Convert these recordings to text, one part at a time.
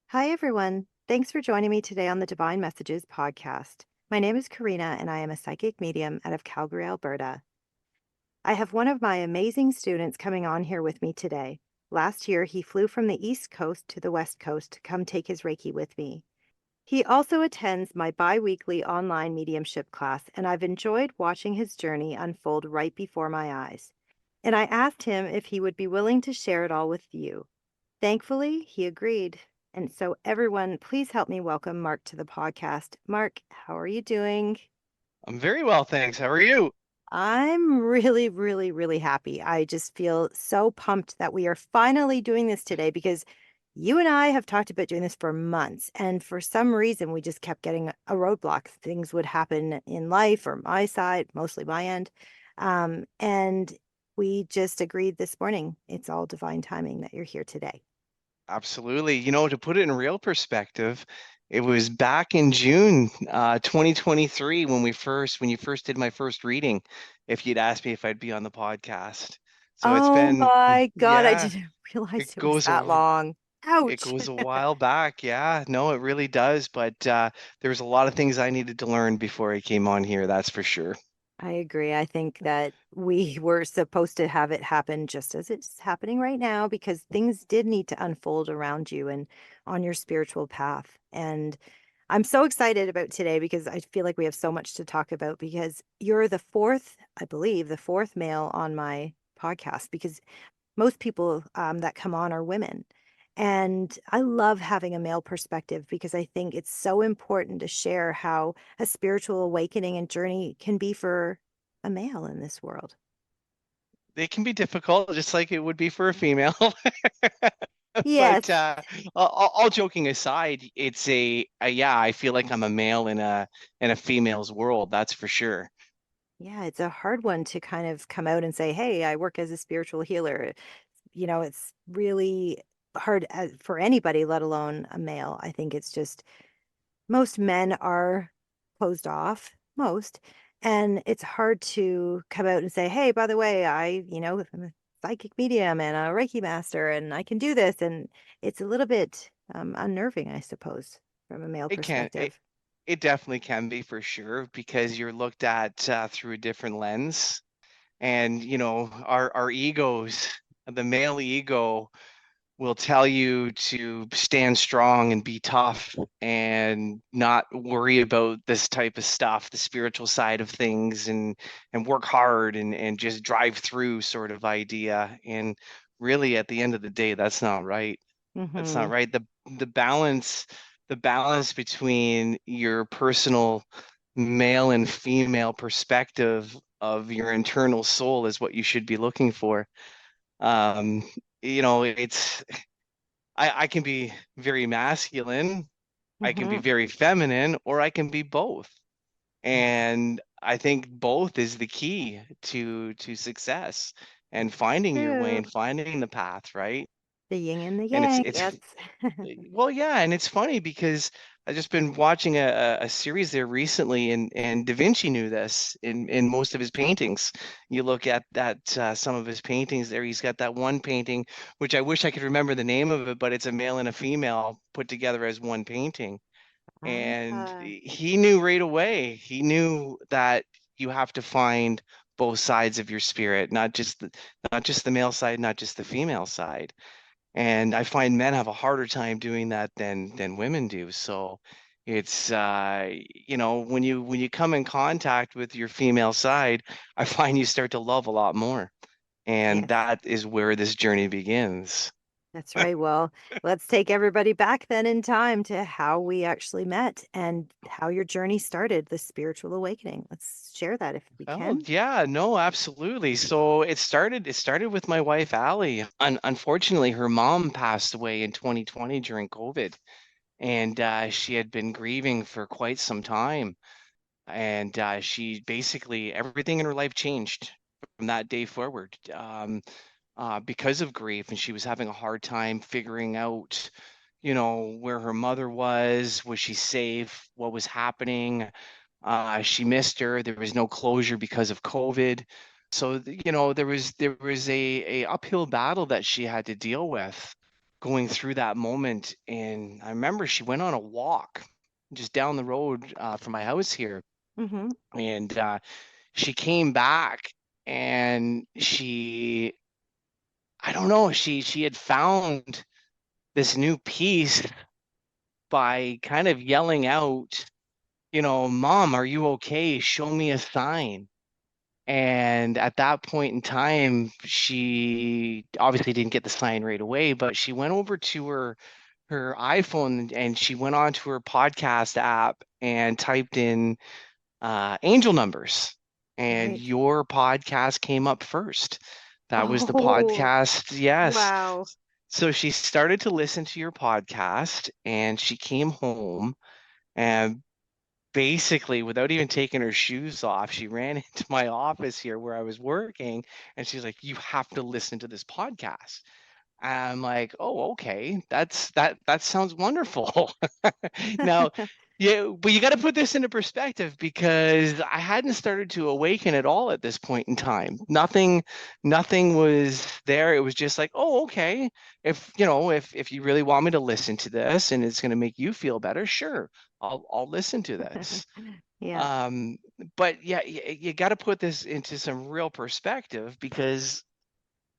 Hi, everyone. Thanks for joining me today on the Divine Messages podcast. My name is Karina, and I am a psychic medium out of Calgary, Alberta. I have one of my amazing students coming on here with me today. Last year, he flew from the East Coast to the West Coast to come take his Reiki with me. He also attends my bi weekly online mediumship class, and I've enjoyed watching his journey unfold right before my eyes. And I asked him if he would be willing to share it all with you. Thankfully, he agreed. And so, everyone, please help me welcome Mark to the podcast. Mark, how are you doing? I'm very well, thanks. How are you? I'm really, really, really happy. I just feel so pumped that we are finally doing this today because you and I have talked about doing this for months. And for some reason, we just kept getting a roadblock. Things would happen in life or my side, mostly my end. And we just agreed this morning. It's all divine timing that you're here today. Absolutely. To put it in real perspective, it was back in June 2023 when you first did my first reading, if you'd asked me if I'd be on the podcast. So it's Oh been, my God, I yeah, didn't realize it it was goes that a long. it Ouch. goes a while back. Yeah, no, it really does. But there's a lot of things I needed to learn before I came on here, that's for sure. I agree. I think that we were supposed to have it happen just as it's happening right now because things did need to unfold around you and on your spiritual path. And I'm so excited about today because I feel like we have so much to talk about because you're the fourth, I believe, the fourth male on my podcast because most people that come on are women. And I love having a male perspective because I think it's so important to share how a spiritual awakening and journey can be for a male in this world. It can be difficult, just like it would be for a female. Yes. But all joking aside, it's yeah, I feel like I'm a male in a female's world, that's for sure. Yeah, it's a hard one to kind of come out and say, "Hey, I work as a spiritual healer." It's really hard for anybody, let alone a male. I think it's just most men are closed off, most, and it's hard to come out and say, "Hey, by the way, I'm a psychic medium and a Reiki master, and I can do this." And it's a little bit unnerving, I suppose, from a male It can perspective. it definitely can be for sure because you're looked at through a different lens, and our egos, the male ego will tell you to stand strong and be tough and not worry about this type of stuff, the spiritual side of things, and work hard and just drive through sort of idea. And really, at the end of the day, that's not right. That's Hmm. not right. The balance, the balance between your personal male and female perspective of your internal soul is what you should be looking for. Um, it's I can be very masculine, I can be Hmm. very feminine, or I can be both. Yeah, And I think both is the key to success and finding your way true. and finding the path, right? The yin and the And yang. Yes. well, yeah, and it's funny because I just been watching a series there recently, and Da Vinci knew this in most of his paintings. You look at that some of his paintings there. He's got that one painting, which I wish I could remember the name of it, but it's a male and a female put together as one painting. And Ah, he knew right away. He knew that you have to find both sides of your spirit, not just the male side, not just the female side. And I find men have a harder time doing that than women do. So it's when you come in contact with your female side, I find you start to love a lot more. And yes. that is where this journey begins. That's right. Well, let's take everybody back then in time to how we actually met and how your journey started, the spiritual awakening. Let's share that if we Oh can. yeah, no, absolutely. So it started with my wife Allie. Unfortunately, her mom passed away in 2020 during COVID, and she had been grieving for quite some time. And she basically everything in her life changed from that day forward, because of grief, and she was having a hard time figuring out, where her mother was she safe, what was happening. She missed her. There was no closure because of COVID. So there was a uphill battle that she had to deal with. going through that moment. And I remember she went on a walk just down the road from my house here. Mhm. And she came back and I don't know, she had found this new piece by kind of yelling out, Mom, are you okay? Show me a sign. And at that point in time, she obviously didn't get the sign right away, but she went over to her iPhone and she went onto her podcast app and typed in angel numbers, and Right. your podcast came up first. That was the Oh, podcast. Yes. wow. So she started to listen to your podcast and she came home and basically, without even taking her shoes off, she ran into my office here where I was working and she's like, "You have to listen to this podcast." I'm like, "Oh, okay. That sounds wonderful." Now, yeah, but you got to put this into perspective because I hadn't started to awaken at all at this point in time. Nothing was there. It was just like, "Oh, okay. If you really want me to listen to this and it's going to make you feel better, sure. I'll listen to this." Yeah. Um, but yeah, you got to put this into some real perspective because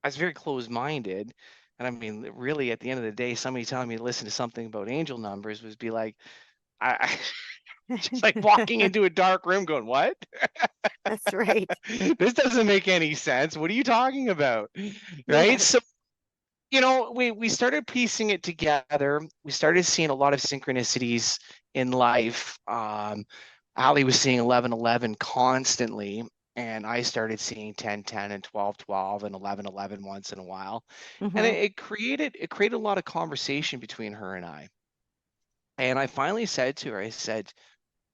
I was very closed-minded. And I mean, really, at the end of the day, somebody telling me to listen to something about angel numbers was be like, I just like walking into a dark room going, "What? That's right. This doesn't make any sense. What are you talking about?" Right? Yes. So, we started piecing it together. We started seeing a lot of synchronicities in life. Ali was seeing 1111 constantly, and I started seeing 1010 and 1212 and 1111 once in a while. And Mhm. it created a lot of conversation between her and I. And I finally said to her, I said,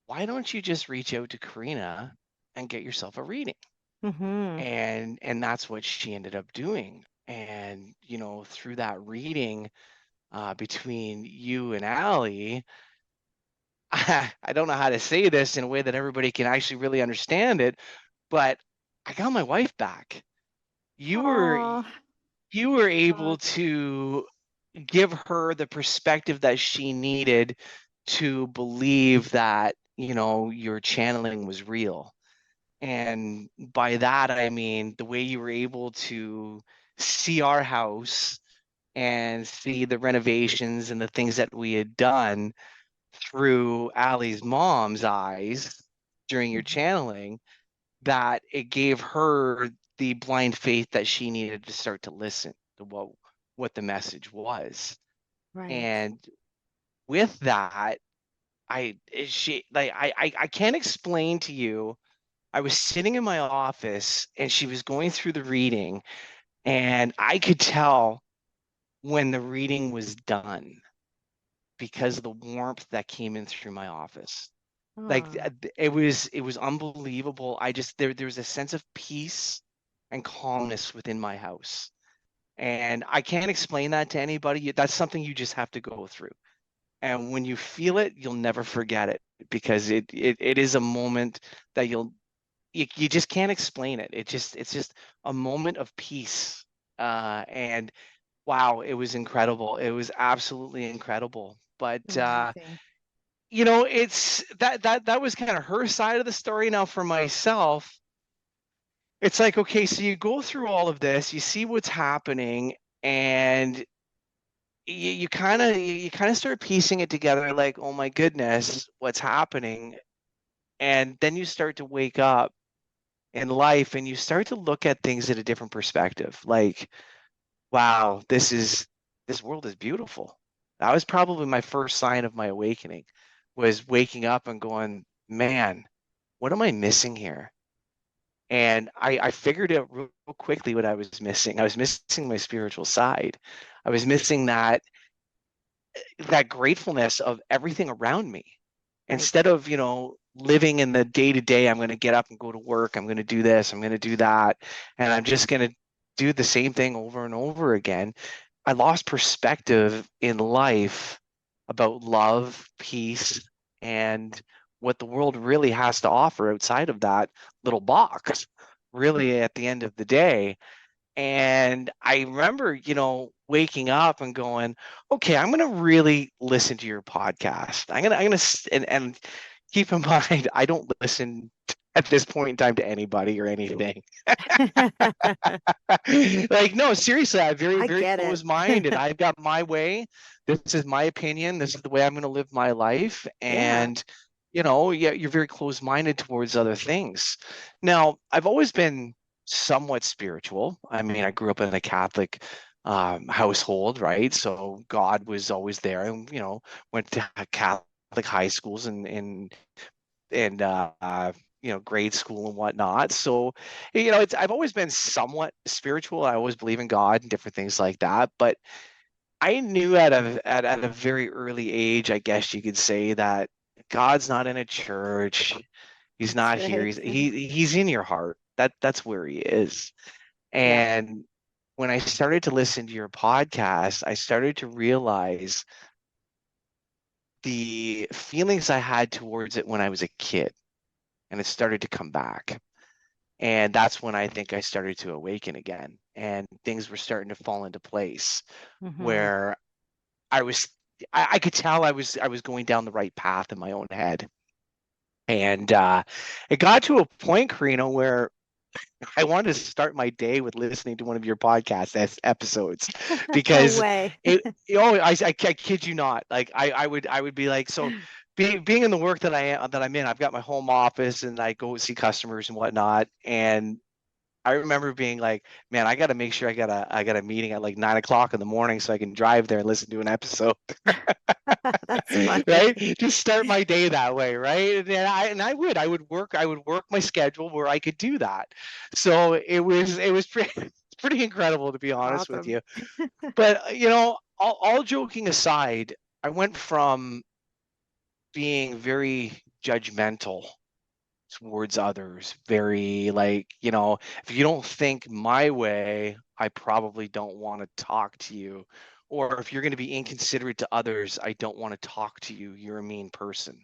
"Why don't you just reach out to Karina and get yourself a reading?" Mhm. And that's what she ended up doing. And through that reading between you and Allie, I don't know how to say this in a way that everybody can actually really understand it, but I got my wife back. You were Oh, you were able God. to give her the perspective that she needed to believe that, your channeling was real. And by that, I mean the way you were able to see our house and see the renovations and the things that we had done through Allie's mom's eyes during your Mhm. channeling, that it gave her the blind faith that she needed to start to listen to what the message was. Right. And with that, she like I can't explain to you. I was sitting in my office and she was going through the reading, and I could tell when the reading was done because of the warmth that came in through my office. Like Oh, it was unbelievable. There was a sense of peace and calmness within my house. And I can't explain that to anybody. That's something you just have to go through. And when you feel it, you'll never forget it because it is a moment that you just can't explain it. It's just a moment of peace. And wow, it was incredible. It was absolutely incredible. But amazing. it's that was kind of her side of the story. Now for myself, it's like, okay, so you go through all of this, you see what's happening, and you kind of start piecing it together like, oh my goodness, what's happening? And then you start to wake up in life and you start to look at things at a different perspective. Like, wow, this world is beautiful. That was probably my first sign of my awakening, was waking up and going, man, what am I missing here? And I figured out real quickly what I was missing. I was missing my spiritual side. I was missing that gratefulness of everything around me. Right. Instead of, living in the day to day, I'm going to get up and go to work, I'm going to do this, I'm going to do that, and I'm just going to do the same thing over and over again. I lost perspective in life about love, peace, and what the world really has to offer outside of that little box, really, at the end of the day. And I remember, waking up and going, okay, I'm going to really listen to your podcast. And keep in mind, I don't listen at this point in time to anybody or anything. Like, no, seriously, I'm very, I very get it. close-minded. I've got my way. This is my opinion. This is the way I'm going to live my life. Yeah. And, yeah, you're very close-minded towards other things. Now, I've always been somewhat spiritual. I mean, I grew up in a Catholic household, right? So God was always there, and went to Catholic high schools and grade school and whatnot. So, I've always been somewhat spiritual. I always believe in God and different things like that. But I knew at a very early age, I guess you could say, that God's not in a church. He's That's not here. right. He's in your heart. That's where he is. Yeah. And when I started to listen to your podcast, I started to realize the feelings I had towards it when I was a kid, and it started to come back. And that's when I think I started to awaken again, and things were starting to fall into place Hmm. where I was I could tell I was going down the right path in my own head. And it got to a point, Karina, where I wanted to start my day with listening to one of your podcast episodes No because way. I kid you not. Like I would be like, so being in the work that I'm in, I've got my home office and I go see customers and whatnot. And I remember being like, man, I got to make sure I got a meeting at like 9 o'clock in the morning so I can drive there and listen to an episode. That's funny. Right? Just start my day that way, right? And I would work my schedule where I could do that. So it was pretty incredible, to be honest with Awesome. you. But all joking aside, I went from being very judgmental towards others, very like, if you don't think my way, I probably don't want to talk to you. Or if you're going to be inconsiderate to others, I don't want to talk to you. You're a mean person.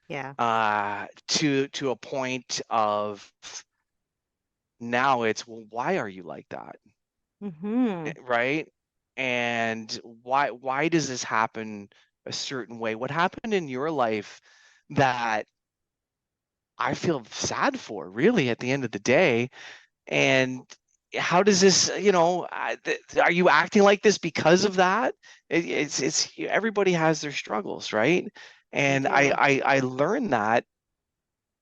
Yeah. To a point of now it's, well, why are you like that? Hmm. Right? And why does this happen a certain way? What happened in your life that I feel sad for, really, at the end of the day? And how does this, are you acting like this because of that? It's everybody has their struggles, right? They And I, do. I I learned that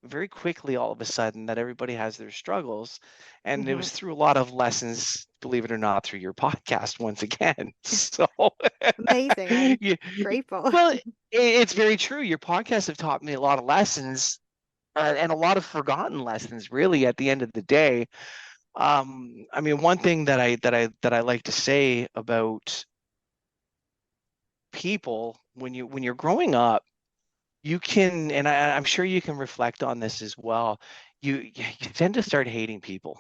very quickly, all of a sudden, that everybody has their struggles. And it Hmm. was through a lot of lessons, believe it or not, through your podcast once again. So Amazing. I'm yeah, grateful. well, it's very true. Your podcasts have taught me a lot of lessons, and a lot of forgotten lessons, really, at the end of the day. I mean, one thing that I like to say about people, when you're growing up, you can, and I'm sure you can reflect on this as well. You tend to start hating people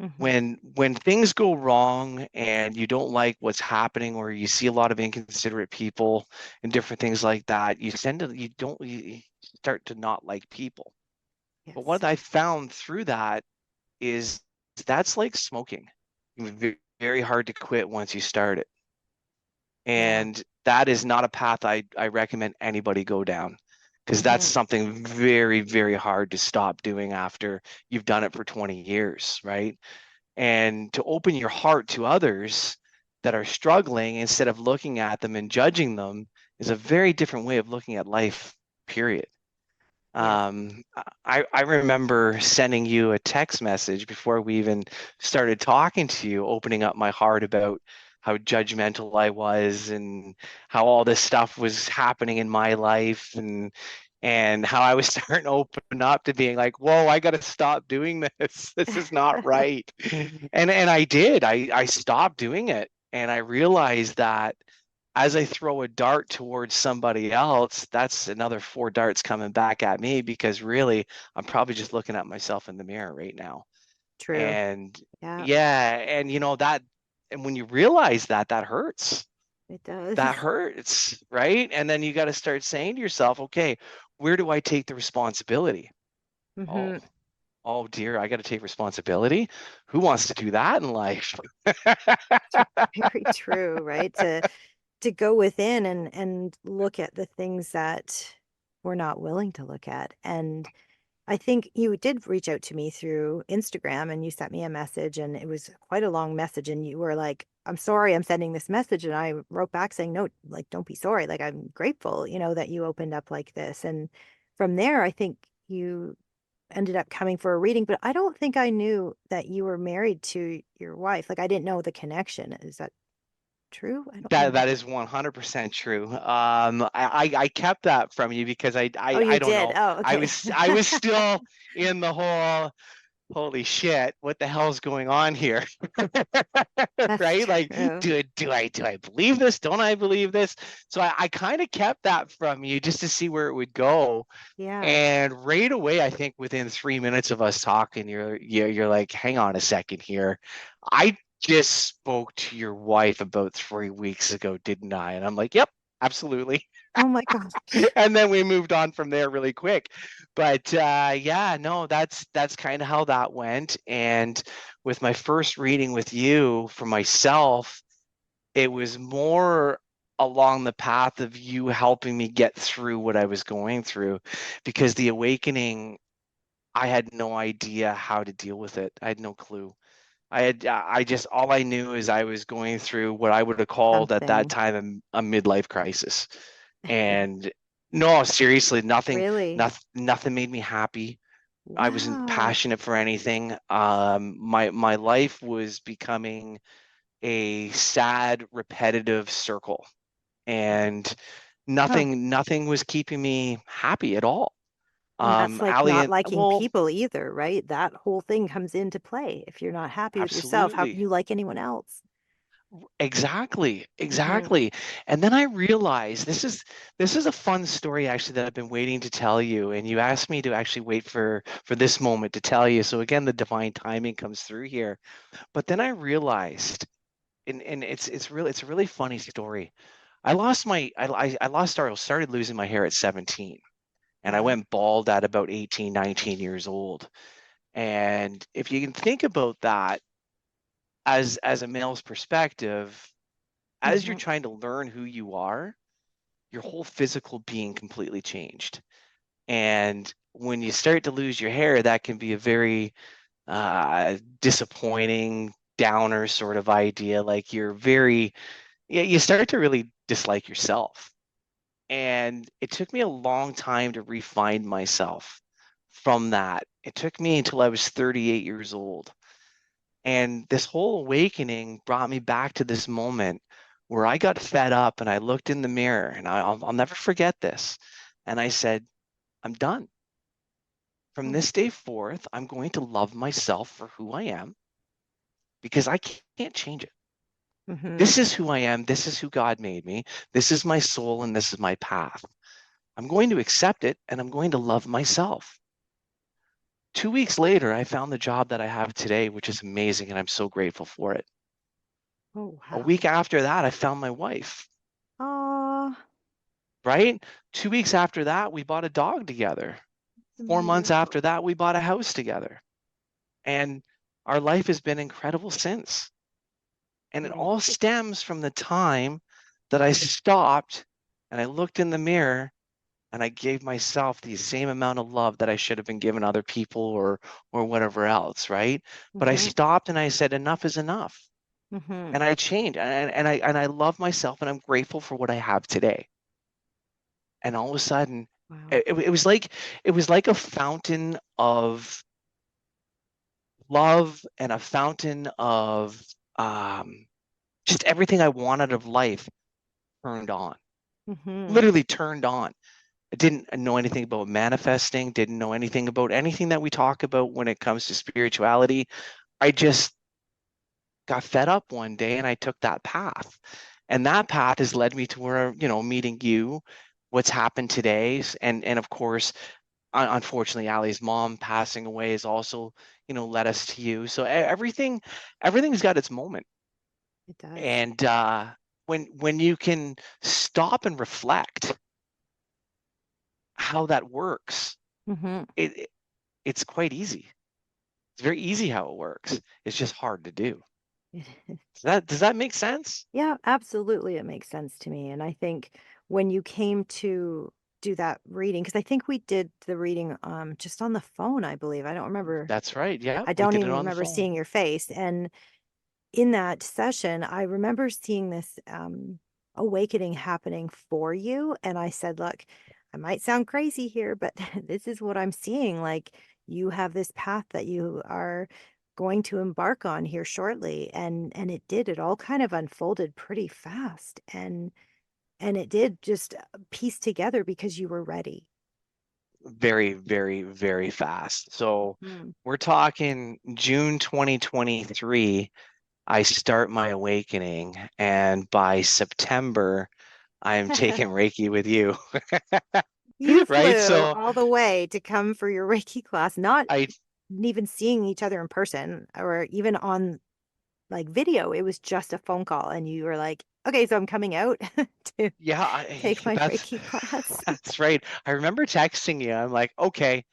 Hmm. when things go wrong and you don't like what's happening, or you see a lot of inconsiderate people and different things like that. You start to not like people. But Yes. what I found through that is that's like smoking. Very hard to quit once you start it. Yeah. And that is not a path I recommend anybody go down, because that's Hmm. something very, very hard to stop doing after you've done it for 20 years, right? And to open your heart to others that are struggling instead of looking at them and judging them is a very different way of looking at life, period. Yes. I remember sending you a text message before we even started talking to you, opening up my heart about how judgmental I was and how all this stuff was happening in my life, and how I was starting to open up to being like, whoa, I got to stop doing this. This is not right. And I did. I stopped doing it, and I realized that as I throw a dart towards somebody else, that's another four darts coming back at me, because really I'm probably just looking at myself in the mirror right now. True. And Yeah, yeah, and and when you realize that, that hurts. it does. That hurts, right? And then you got to start saying to yourself, okay, where do I take the responsibility? Oh, Hmm. oh dear, I got to take responsibility. Who wants to do that in life? Very true, right? To go within and look at the things that we're not willing to look at. And I think you did reach out to me through Instagram and you sent me a message and it was quite a long message and you were like, I'm sorry I'm sending this message. And I wrote back saying, no, like, don't be sorry. Like, I'm grateful, that you opened up like this. And from there, I think you ended up coming for a reading, but I don't think I knew that you were married to your wife. Like, I didn't know the connection. Is that true? I don't That know. that is 100% true. I kept that from you because Oh, I you don't did. know. Oh, okay. I was still in the whole holy shit, what the hell's going on here? That's Right? Like, true. do I believe this? Don't I believe this? So I kind of kept that from you just to see where it would go. Yeah. And right away, I think within 3 minutes of us talking, you're like, hang on a second here. I just spoke to your wife about 3 weeks ago, didn't I? And I'm like, yep, absolutely. Oh my gosh. And then we moved on from there really quick. But yeah, no, that's kind of how that went. And with my first reading with you for myself, it was more along the path of you helping me get through what I was going through, because the awakening, I had no idea how to deal with it. I had no clue. I just, all I knew is I was going through what I would have called at that Something. time a midlife crisis. And no, seriously, Really? nothing made me happy. I wasn't Wow. passionate for anything. My life was becoming a sad, repetitive circle, and Huh. nothing was keeping me happy at all. And that's like Ali, not and liking well, people either, right? That whole thing comes into play. If you're not happy with yourself, how can absolutely. you like anyone else? Exactly, Hmm. exactly. And then I realized this is a fun story actually that I've been waiting to tell you. And you asked me to actually wait for this moment to tell you. So again, the divine timing comes through here. But then I realized, and it's a really funny story. I lost my I lost or started losing my hair at 17, and I Wow. went bald at about 18, 19 years old. And if you can think about that as a male's perspective, as you're Hmm. trying to learn who you are, your whole physical being completely changed. And when you start to lose your hair, that can be a very disappointing, downer sort of idea. Like you're very, yeah, you start to really dislike yourself. And it took me a long time to refine myself from that. It took me until I was 38 years old. And this whole awakening brought me back to this moment where I got fed up and I looked in the mirror, and I'll never forget this. And I said, I'm done. From this day forth, I'm going to love myself for who I am because I can't change it. Hmm. This is who I am. This is who God made me. This is my soul and this is my path. I'm going to accept it and I'm going to love myself. 2 weeks later, I found the job that I have today, which is amazing, and I'm so grateful for it. Oh, A wow. week after that, I found my wife, Oh, right? 2 weeks after that, we bought a dog together. 4 months after beautiful. that, we bought a house together. And our life has been incredible since. And it Right. all stems from the time that I stopped and I looked in the mirror and I gave myself the same amount of love that I should have been giving other people or whatever else, right? But I Hmm. stopped and I said, enough is enough. Hmm. And I changed and I love myself and I'm grateful for what I have today. And all of a sudden, Wow. it was like a fountain of love and a fountain of um, just everything I wanted of life turned on, Hmm. literally turned on. I didn't know anything about manifesting, didn't know anything about anything that we talk about when it comes to spirituality. I just got fed up one day and I took that path. And that path has led me to where, meeting you, what's happened today. And of course, unfortunately, Ali's mom passing away has also, led us to you. So everything's got its moment. It does. And when you can stop and reflect how that works, Hmm. it it's quite easy. It's very easy how it works. It's just hard to do. Does that make sense? Yeah, absolutely. It makes sense to me. And I think when you came to do that reading, because I think we did the reading just on the phone, I believe. I don't remember. That's right. Yeah, I we don't did it even on the remember phone. seeing your face. And in that session, I remember seeing this awakening happening for you. And I said, look, I might sound crazy here, but this is what I'm seeing. Like you have this path that you are going to embark on here shortly. And it did. It all kind of unfolded pretty fast. And it did just piece together because you were ready. Very, very, very fast. So Mhm. we're talking June 2023. I start my awakening, and by September, I'm taking Reiki with you, You right? flew So all the way to come for your Reiki class, not I, even seeing each other in person or even on like video. It was just a phone call, and you were like, okay, so I'm coming out to yeah, take my that's Reiki class. that's right. I remember texting you. I'm like, okay,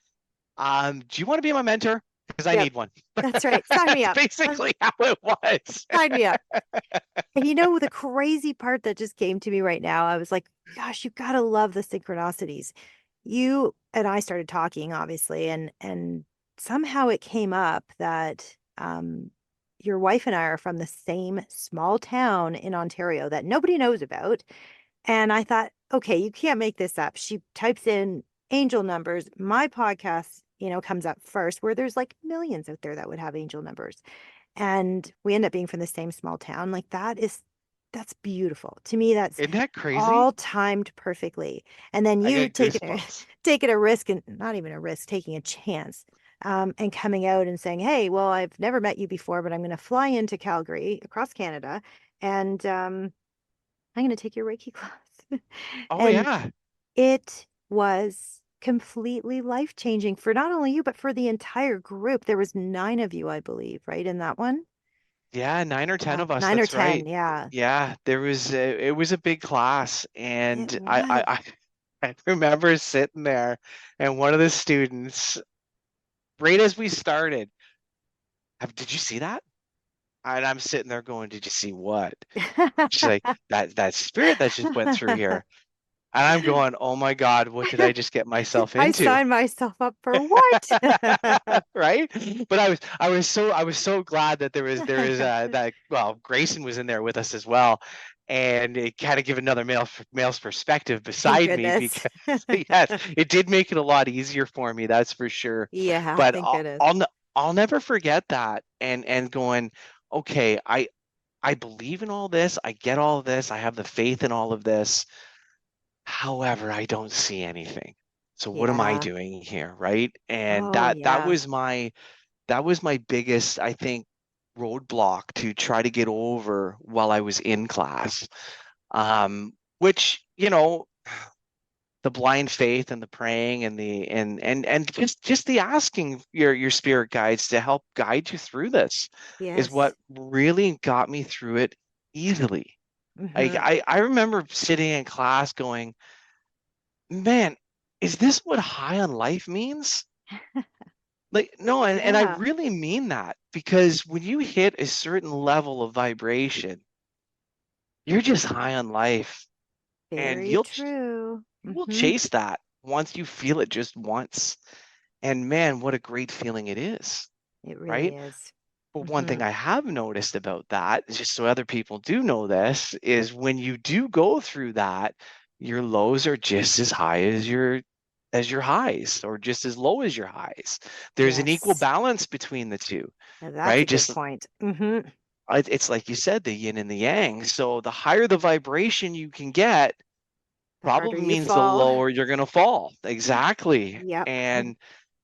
do you want to be my mentor? Because I Yep, need one. that's right. Sign me That's up. basically how it was. Sign me up. And the crazy part that just came to me right now, I was like, gosh, you gotta love the synchronicities. You and I started talking, obviously, and somehow it came up that your wife and I are from the same small town in Ontario that nobody knows about. And I thought, okay, you can't make this up. She types in angel numbers. My podcast, comes up first, where there's like millions out there that would have angel numbers. And we end up being from the same small town. Like that's beautiful. To me, that's Isn't that crazy? all timed perfectly. And then I you get taking a goosebumps. taking a risk, and not even a risk, taking a chance. And coming out and saying, hey, well, I've never met you before, but I'm going to fly into Calgary across Canada, and I'm going to take your Reiki class. Oh And yeah. it was completely life-changing for not only you, but for the entire group. There was 9 of you, I believe, right, in that one? Yeah, 9 or 10 Yeah, of us. 9 or That's right. 10, yeah. Yeah, it was a big class, It and was. I remember sitting there, and one of the students, right as we started, did you see that? And I'm sitting there going, did you see what? She's like, that spirit that just went through here. And I'm going, oh my God, what did I just get myself I into? signed myself up for what? Right? But I was so glad that there was that well, Grayson was in there with us as well, and it kind of give another male's perspective Thank beside me goodness. because yes, it did make it a lot easier for me, that's for sure. Yeah, But thank I'll goodness. I'll, ne- I'll never forget that, and going, okay, I believe in all this, I get all this, I have the faith in all of this. However, I don't see anything. So what am I Yeah. doing here, right? And Oh, yeah. that was my biggest, I think, roadblock to try to get over while I was in class. Which, the blind faith and the praying and the and just the asking your spirit guides to help guide you through this is Yes. what really got me through it easily. Like Hmm. I remember sitting in class going, man, is this what high on life means? Like, no, and I Yeah. really mean that because when you hit a certain level of vibration, you're just high on life, and Very you'll true. you will Hmm. chase that once you feel it just once. And man, what a great feeling it is, It really right? is. But one Hmm. thing I have noticed about that, just so other people do know this, is when you do go through that, your lows are just as high as your highs, or just as low as your highs. There's an equal Yes. balance between the two, Now that's a right? good Just point. Hmm. it's like you said, the yin and the yang. So the higher the vibration you can get, The harder probably you means the fall. lower you're going to fall. Exactly. Yep. And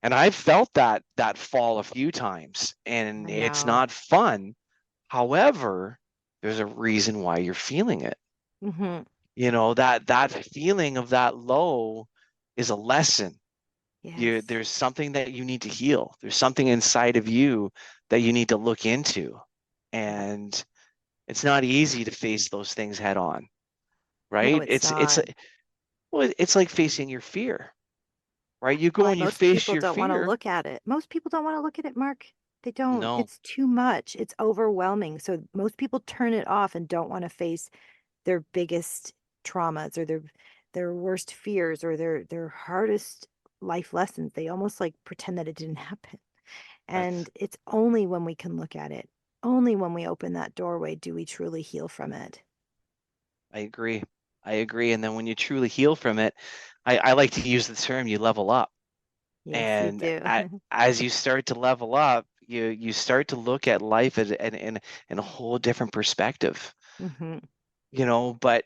I've felt that fall a few times, and I it's know. not fun. However, there's a reason why you're feeling it. Hmm. That feeling of that low is a lesson. Yes. There's something that you need to heal. There's something inside of you that you need to look into. Yep. And it's not easy to face those things head on, No, right? it's It's not. well, it's like facing your fear, right? You Well, go and and you most face people your don't want to fear. look at it. Most people don't want to look at it, Mark. They don't. No, It's too much. It's overwhelming. So most people turn it off and don't want to face their biggest traumas or their worst fears or their hardest life lessons. They almost like pretend that it didn't happen. that's And it's only when we can look at it, only when we open that doorway do we truly heal from it. I agree. I agree. And then when you truly heal from it, I like to use the term you level up. Yes, you And do. as you start to level up, you start to look at life in a whole different perspective, Hmm. but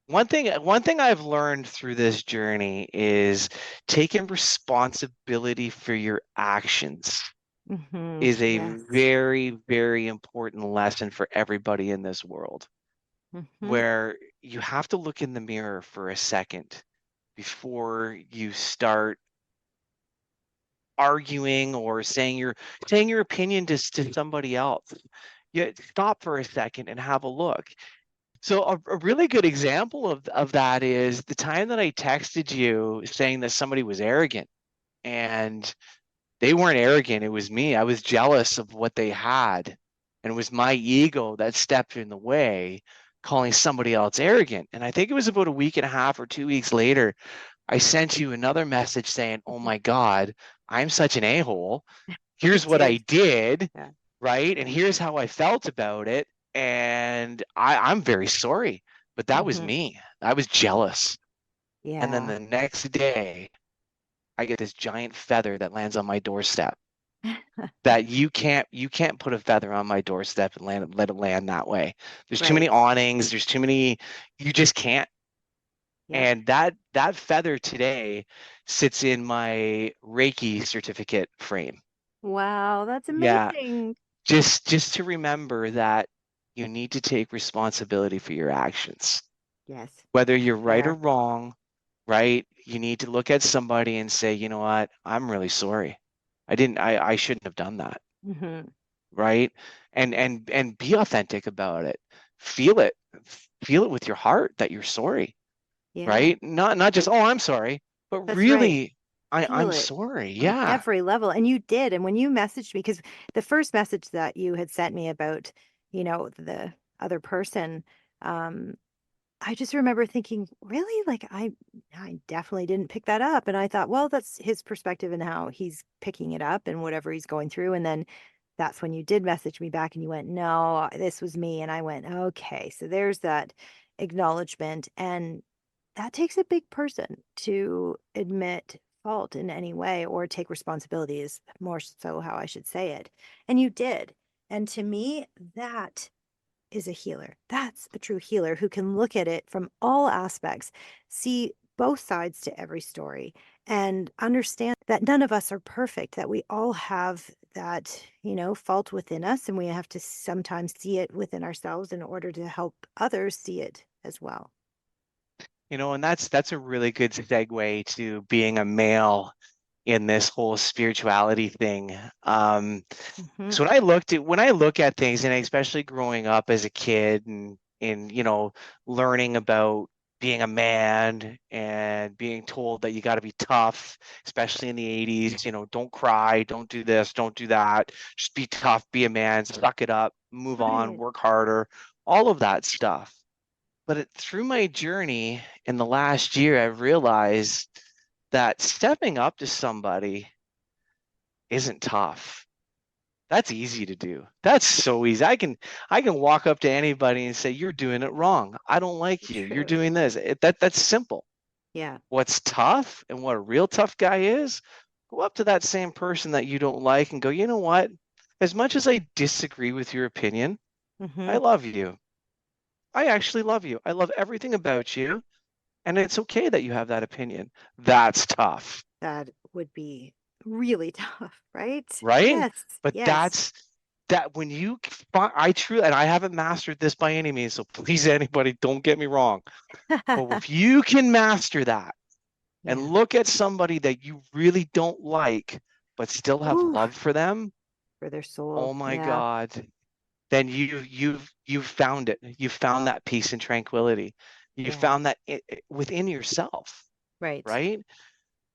one thing I've learned through this journey is taking responsibility for your actions Hmm. is a Yes. very, very important lesson for everybody in this world, Hmm. where you have to look in the mirror for a second before you start arguing or saying your opinion to somebody else. You stop for a second and have a look. So a really good example of that is the time that I texted you saying that somebody was arrogant, and they weren't arrogant, it was me. I was jealous of what they had, and it was my ego that stepped in the way, calling somebody else arrogant. And I think it was about a week and a half or 2 weeks later, I sent you another message saying, "Oh my God, I'm such an a-hole. You Here's what I did. did, Yeah. right? And here's how I felt about it. And I'm very sorry, but that was Hmm. me. I was jealous." And then Yeah. the next day, I get this giant feather that lands on my doorstep that you can't put a feather on my doorstep and let it land that way. There's too many Right. awnings, there's too many, you just can't. Yep. And that feather today sits in my Reiki certificate frame. Wow, that's Yeah, amazing. just to remember that you need to take responsibility for your actions. Yes, Whether that's you're right or fair. wrong, right? You need to look at somebody and say, "You know what? I'm really sorry. I shouldn't have done that." Hmm. Right? And be authentic about it. Feel it. Feel it with your heart that you're sorry, Yeah, right? Not just, "Oh, I'm sorry," but that's right. really, Feel I'm it sorry. on Yeah. every level. And you did. And when you messaged me, because the first message that you had sent me about, the other person, um, I just remember thinking, really? Like I definitely didn't pick that up. And I thought, well, that's his perspective and how he's picking it up and whatever he's going through. And then that's when you did message me back and you went, no, this was me. And I went, okay, so there's that acknowledgement. And that takes a big person to admit fault in any way or take responsibility, is more so how I should say it. And you did. And to me, that is a healer. That's a true healer who can look at it from all aspects, see both sides to every story, and understand that none of us are perfect, that we all have that, fault within us, and we have to sometimes see it within ourselves in order to help others see it as well. And that's a really good segue to being a male in this whole spirituality thing. Hmm. So when I look at things, and especially growing up as a kid and learning about being a man and being told that you got to be tough, especially in the 80s, don't cry, don't do this, don't do that, just be tough, be a man, suck it up, move on, Right. work harder, all of that stuff. But through my journey in the last year, I've realized that stepping up to somebody isn't tough. That's easy to do. That's so easy. I can walk up to anybody and say, "You're doing it wrong. I don't like you. You're True. doing this." That's simple. Yeah. What's tough and what a real tough guy is, go up to that same person that you don't like and go, "You know what? As much as I disagree with your opinion, I Hmm. love you. I actually love you. I love everything about you, and it's okay that you have that opinion." That's tough, That would be really tough, right? right? Yes. But Yes. that when you find, I truly, and I haven't mastered this by any means, so please, anybody, don't get me wrong. But if you can master that and Yeah. look at somebody that you really don't like, but still have Ooh, love for them, for their soul. oh my Yeah. God, then you've found it. You've found that peace and tranquility. You Yeah. found that within yourself, Right. right?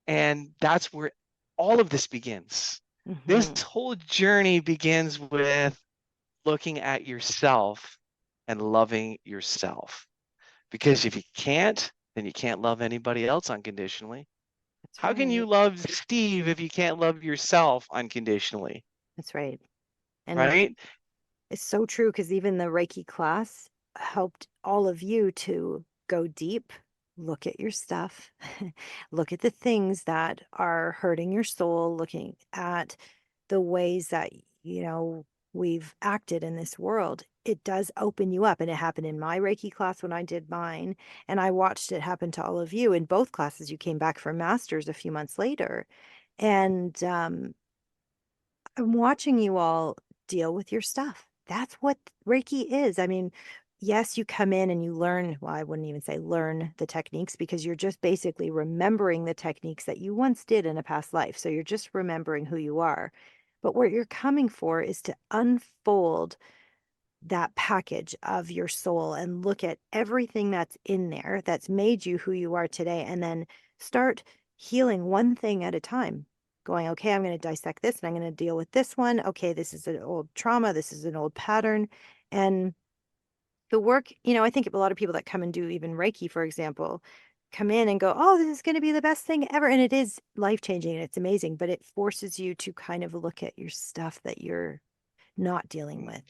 And that's where all of this begins. This Hmm. whole journey begins with looking at yourself and loving yourself. Because if you can't, then you can't love anybody else unconditionally. That's How can you right. love Steve if you can't love yourself unconditionally? That's right. And Right? it's so true because even the Reiki class helped all of you to go deep, look at your stuff, look at the things that are hurting your soul, looking at the ways that, you know, we've acted in this world. It does open you up. And it happened in my Reiki class when I did mine. And I watched it happen to all of you in both classes. You came back for masters a few months later. And I'm watching you all deal with your stuff. That's what Reiki is. I mean, yes, you come in and you learn, well, I wouldn't even say learn the techniques because you're just basically remembering the techniques that you once did in a past life. So you're just remembering who you are. But what you're coming for is to unfold that package of your soul and look at everything that's in there that's made you who you are today and then start healing one thing at a time, going, okay, I'm going to dissect this and I'm going to deal with this one. Okay, this is an old trauma, this is an old pattern. And the work, I think a lot of people that come and do even Reiki, for example, come in and go, oh, this is going to be the best thing ever, and it is life changing and it's amazing, but it forces you to kind of look at your stuff that you're not dealing with.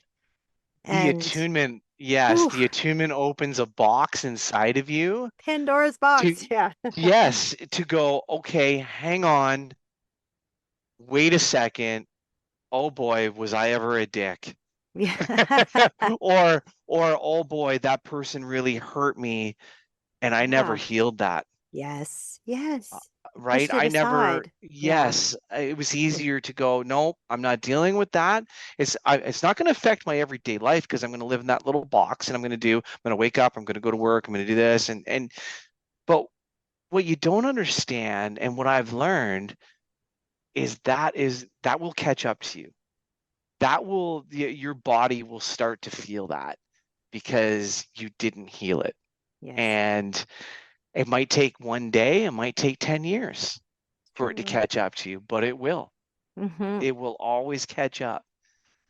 The And attunement, yes, whew, the attunement opens a box inside of you Pandora's to, box. Yeah. yes, to go, okay, hang on, wait a second. Oh boy, was I ever a dick? Yeah. Or oh boy, that person really hurt me and I never Yeah. healed that. Yes. Uh, Yes. Right? Pushed it I never, aside. Yeah. yes, it was easier to go, nope, I'm not dealing with that. It's not going to affect my everyday life because I'm going to live in that little box and I'm going to wake up, I'm going to go to work, I'm going to do this. But what you don't understand and what I've learned is that will catch up to you. Your body will start to feel that because you didn't heal it. Yes. And it might take one day, it might take 10 years It's for it to true. catch up to you, but it will. Mm-hmm. It will always catch up.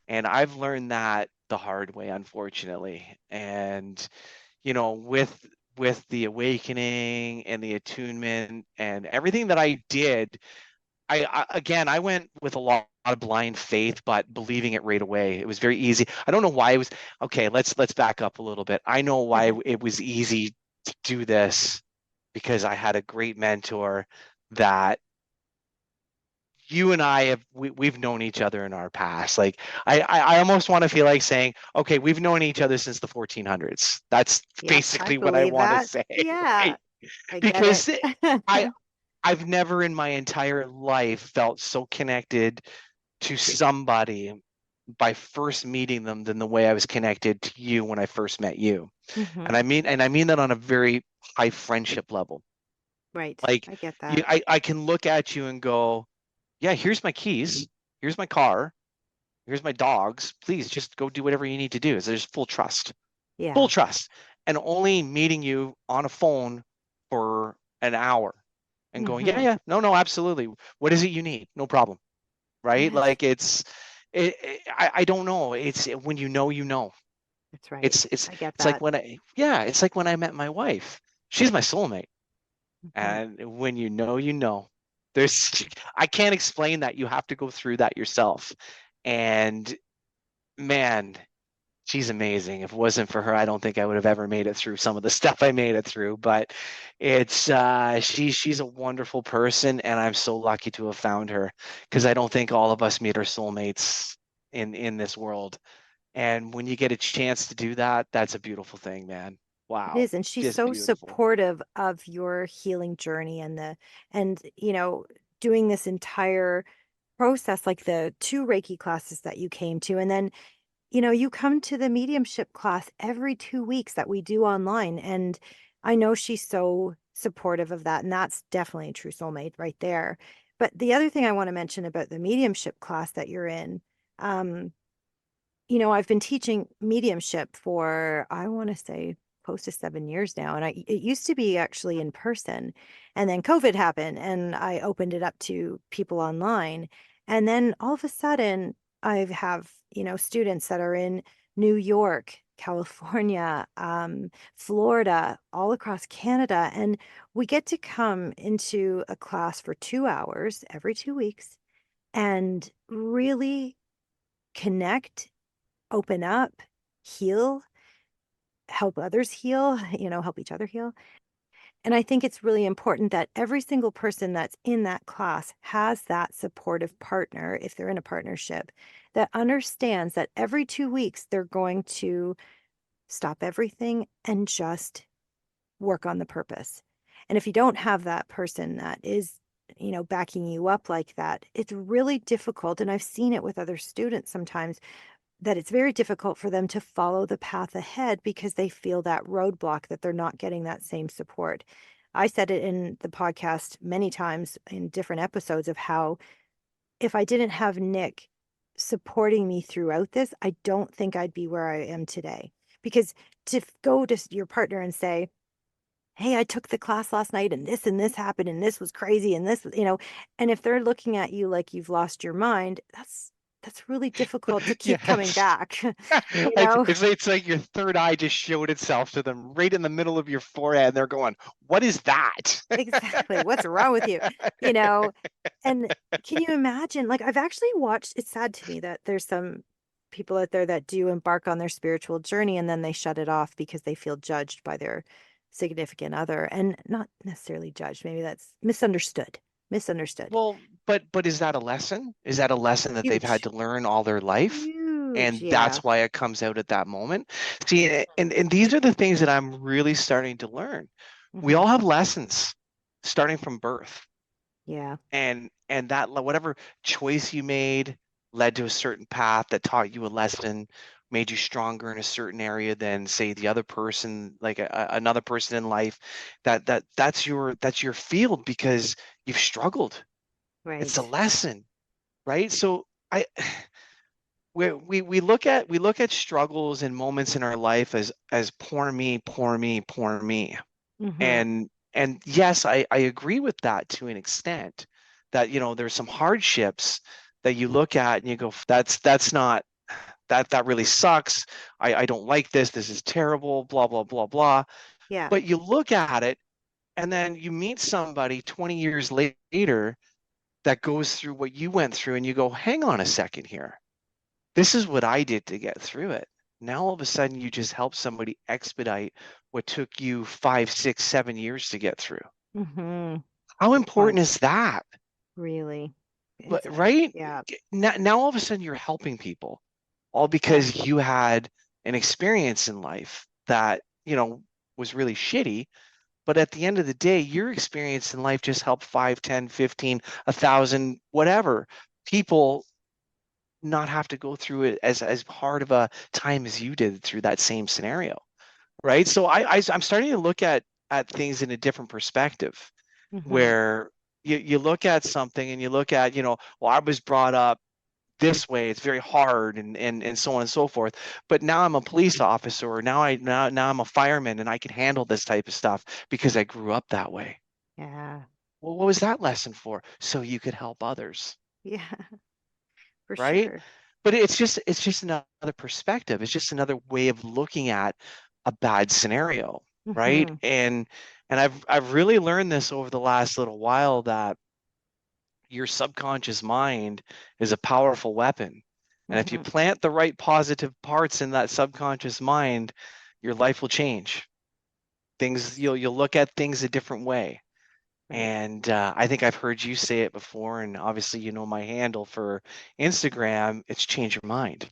And I've learned that the hard way, unfortunately. And, with the awakening and the attunement and everything that I did, again, I went with a lot of blind faith, but believing it right away. It was very easy. I don't know why it was okay. Let's back up a little bit. I know why it was easy to do this because I had a great mentor that you and I we've known each other in our past. Like I almost want to feel like saying, okay, we've known each other since the 1400s. That's Yep. I basically what I believe want to that. say, Yeah. right? I get it. Because I I've never in my entire life felt so connected to somebody by first meeting them than the way I was connected to you when I first met you. Hmm. And I mean that on a very high friendship level. Right. Like I get that. I can look at you and go, yeah, here's my keys, here's my car, here's my dogs. Please just go do whatever you need to do. So there's full Yeah. trust, and only meeting you on a phone for an hour and going, yeah, Hmm. yeah, no, no, absolutely. What is it you need? No problem. Right? Yes. Like I don't know. It's when you know. That's right. It's it's I get it's like that. when it's like when I met my wife. She's my soulmate. Hmm. And when you know, you know. There's I can't explain that. You have to go through that yourself. And man, she's amazing. If it wasn't for her, I don't think I would have ever made it through some of the stuff I made it through. But it's she's a wonderful person, and I'm so lucky to have found her because I don't think all of us meet our soulmates in this world. And when you get a chance to do that, that's a beautiful thing, man. It Wow, is. And she's just so beautiful. supportive of your healing journey and, doing this entire process, like the two Reiki classes that you came to. And then, you come to the mediumship class every 2 weeks that we do online. And I know she's so supportive of that. And that's definitely a true soulmate right there. But the other thing I want to mention about the mediumship class that you're in, um, I've been teaching mediumship for, I want to say, close to 7 years now. And it used to be actually in person. And then COVID happened and I opened it up to people online. And then all of a sudden, I have, students that are in New York, California, Florida, all across Canada. And we get to come into a class for 2 hours every 2 weeks and really connect, open up, heal, help others heal, help each other heal. And I think it's really important that every single person that's in that class has that supportive partner, if they're in a partnership, that understands that every 2 weeks they're going to stop everything and just work on the purpose. And if you don't have that person that is, backing you up like that, it's really difficult. And I've seen it with other students sometimes that it's very difficult for them to follow the path ahead because they feel that roadblock that they're not getting that same support. I said it in the podcast many times in different episodes of how if I didn't have Nick supporting me throughout this, I don't think I'd be where I am today. Because to go to your partner and say, hey, I took the class last night and this happened and this was crazy and this, and if they're looking at you like you've lost your mind, that's really difficult to keep coming Yes. back, you Like know? it's like your third eye just showed itself to them right in the middle of your forehead. They're going, "What is that?" Exactly. What's wrong with you? You know, and can you imagine? Like, I've actually watched, it's sad to me that there's some people out there that do embark on their spiritual journey and then they shut it off because they feel judged by their significant other and not necessarily judged. Maybe that's misunderstood. Misunderstood. Well, but is that a lesson? Is that a lesson that they've had Huge. to learn all their life? Huge. And Yeah. that's why it comes out at that moment. See, and these are the things that I'm really starting to learn. We Hmm. all have lessons starting from birth. Yeah. And that whatever choice you made led to a certain path that taught you a lesson, made you stronger in a certain area than say the other person, like another person in life. That's your field because you've struggled. It's a Right. lesson, right? So I we look at struggles and moments in our life as poor me, poor me, poor me. Hmm. And yes, I agree with that to an extent that there's some hardships that you look at and you go, that's not that really sucks. I don't like this. This is terrible, blah, blah, blah, blah. Yeah. But you look at it and then you meet somebody 20 years later that goes through what you went through and you go, hang on a second here. This is what I did to get through it. Now all of a sudden you just help somebody expedite what took you 5, 6, 7 years to get through. Hmm. How Good important point. is that? Really. But It's, right? yeah. Now all of a sudden you're helping people, all Yeah. because you had an experience in life that, was really shitty. But at the end of the day, your experience in life just helped 5, 10, 15, 1,000, whatever people not have to go through it as hard of a time as you did through that same scenario, right? So I'm starting to look at things in a different perspective, Hmm. where you look at something and you look at, well, I was brought up this way, it's very hard, and so on and so forth. But now I'm a police officer, or now I'm a fireman, and I can handle this type of stuff because I grew up that way. Yeah. Well, what was that lesson for? So you could help others, Yeah. For right? sure. But it's just another perspective. It's just another way of looking at a bad scenario, right? Hmm. And I've really learned this over the last little while that your subconscious mind is a powerful weapon. And if you Hmm. plant the right positive parts in that subconscious mind, your life will change. Things you'll look at things a different way. Right. And I think I've heard you say it before, and obviously you know my handle for Instagram. It's change your mind,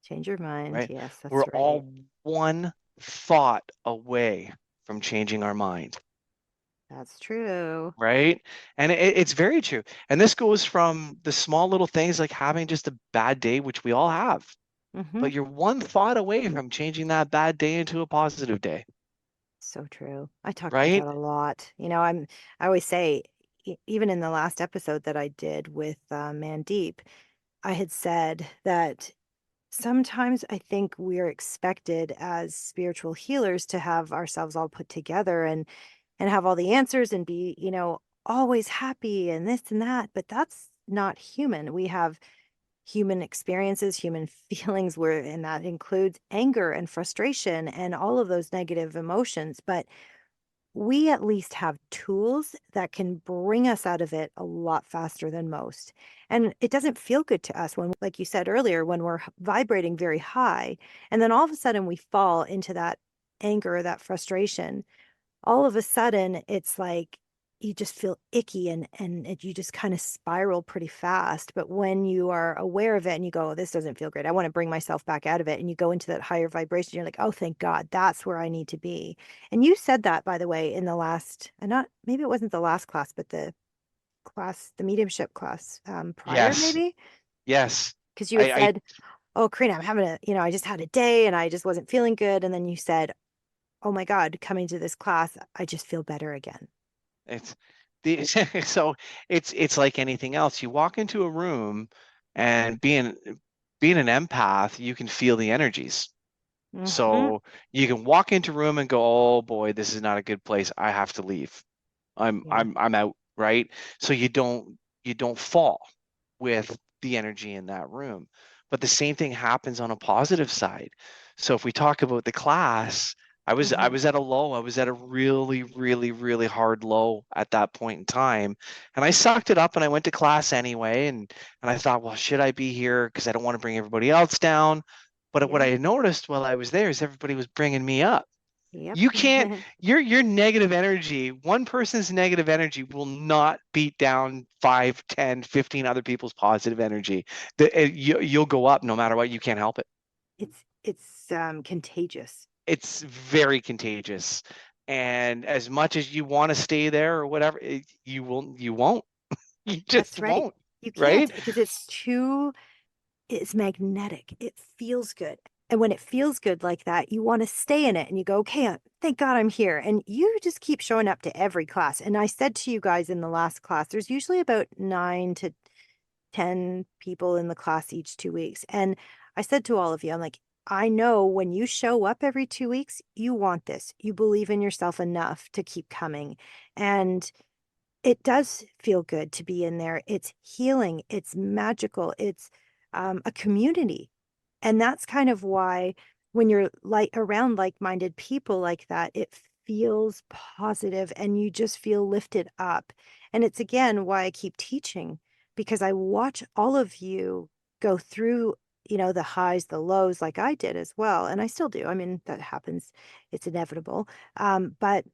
Change your mind. right? Yes, We're that's right. all one thought away from changing our mind, That's true. right? And it's very true. And this goes from the small little things like having just a bad day, which we all have, Hmm. but you're one thought away from changing that bad day into a positive day, So true. I talk about right? that a lot. I always say, even in the last episode that I did with Mandeep, I had said that sometimes I think we're expected as spiritual healers to have ourselves all put together and have all the answers and be, always happy and this and that. But not human. We have human experiences, human feelings, where, and that includes anger and frustration and all of those negative emotions. But we at least have tools that can bring us out of it a lot faster than most. And it doesn't feel good to us when, like you said earlier, when we're vibrating very high, and then all of a sudden we fall into that anger, that frustration. All of a sudden it's like you just feel icky, and you just kind of spiral pretty fast. But when you are aware of it and you go, oh, this doesn't feel great, I want to bring myself back out of it, and you go into that higher vibration, you're like, oh, thank God, that's where I need to be. And you said that, by the way, in the last, and not, maybe it wasn't the last class, but the class, the mediumship class, prior, Yes. maybe, Yes. because you had I said, oh, Karina, I'm having a, I just had a day and I just wasn't feeling good. And then you said, oh my God, coming to this class, I just feel better again. it's the so it's like anything else. You walk into a room and being an empath, you can feel the energies. Hmm. So you can walk into a room and go, "Oh boy, this is not a good place. I have to leave. Yeah. I'm out," right? So you don't fall with the energy in that room. But the same thing happens on a positive side. So if we talk about the class, I Hmm. was at a low. I was at a really, really, really hard low at that point in time. And I sucked it up and I went to class anyway. And I thought, well, should I be here? Because I don't want to bring everybody else down. But what I Yep. had noticed while I was there is everybody was bringing me up. Yep. You can't, your negative energy, one person's negative energy will not beat down 5, 10, 15 other people's positive energy. You'll go up no matter what. You can't help it. It's contagious. It's very contagious. And as much as you want to stay there or whatever, you won't. You That's just right. won't, You can't right? because it's magnetic. It feels good. And when it feels good like that, you want to stay in it and you go, okay, thank God I'm here. And you just keep showing up to every class. And I said to you guys in the last class, there's usually about 9 to 10 people in the class each 2 weeks. And I said to all of you, I'm like, I know when you show up every 2 weeks, you want this. You believe in yourself enough to keep coming. And it does feel good to be in there. It's healing, it's magical, it's a community. And that's kind of why when you're like around like-minded people like that, it feels positive and you just feel lifted up. And it's again why I keep teaching, because I watch all of you go through, the highs, the lows, like I did as well. And I still do. I mean, that happens, it's inevitable. But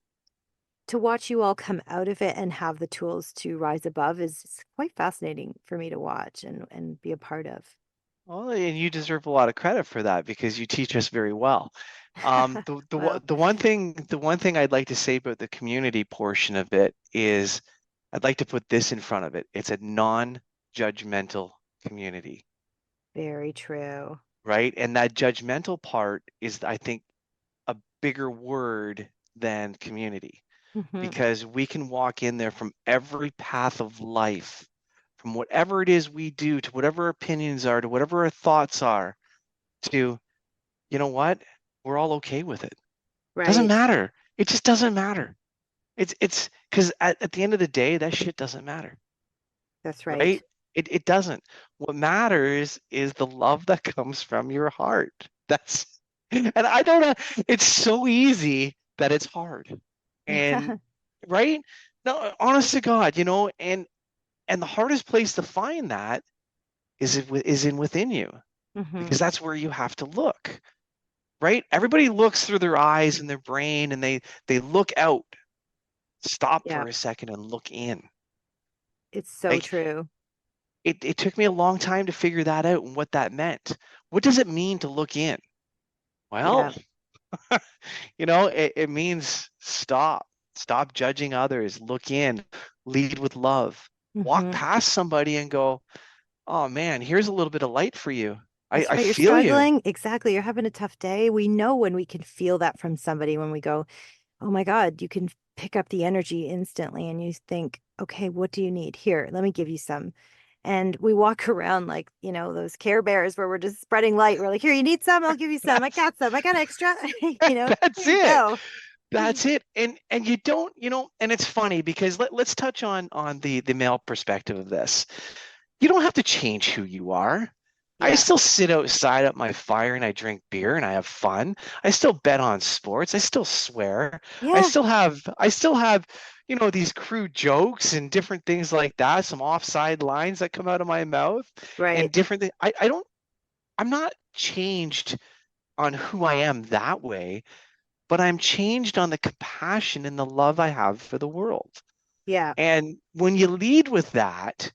to watch you all come out of it and have the tools to rise above is quite fascinating for me to watch and be a part of. Well, and you deserve a lot of credit for that because you teach us very well. Well, The one thing I'd like to say about the community portion of it is I'd like to put this in front of it. It's a non-judgmental community, very true. right? And that judgmental part is, I think, a bigger word than community Hmm. because we can walk in there from every path of life, from whatever it is we do to whatever our opinions are, to whatever our thoughts are, to, you know what? We're all okay with it. Doesn't Right. matter. It just doesn't matter. It's because at the end of the day, that shit doesn't matter, That's right? right. It doesn't. What matters is the love that comes from your heart. That's and I don't know, it's so easy that it's hard. And right? No, honest to God, and the hardest place to find that is in within you Hmm. because that's where you have to look, right? Everybody looks through their eyes and their brain and they look out. Stop Yeah, for a second and look in. it's so Like true. it took me a long time to figure that out and what that meant. What does it mean to look in? Yeah. Well, it means stop judging others, look in, lead with love, walk Hmm. past somebody and go, oh man, here's a little bit of light for you. That's I right. You're feel you. struggling. Exactly. You're having a tough day. We know when we can feel that from somebody when we go, oh my God, you can pick up the energy instantly and you think, okay, what do you need? Here, let me give you some. And we walk around like, those Care Bears where we're just spreading light. We're like, here, you need some? I'll give you some. I That's got some. I got extra. that's There you it. go. That's it. And you don't, and it's funny because let's touch on the male perspective of this. you don't have to change who you are. I Yeah. still sit outside at my fire and I drink beer and I have fun. I still bet on sports. I still swear. Yeah. I still have, these crude jokes and different things like that, some offside lines that come out of my mouth and Right. different things. I'm not changed on who I am that way, but I'm changed on the compassion and the love I have for the world. Yeah. And when you lead with that,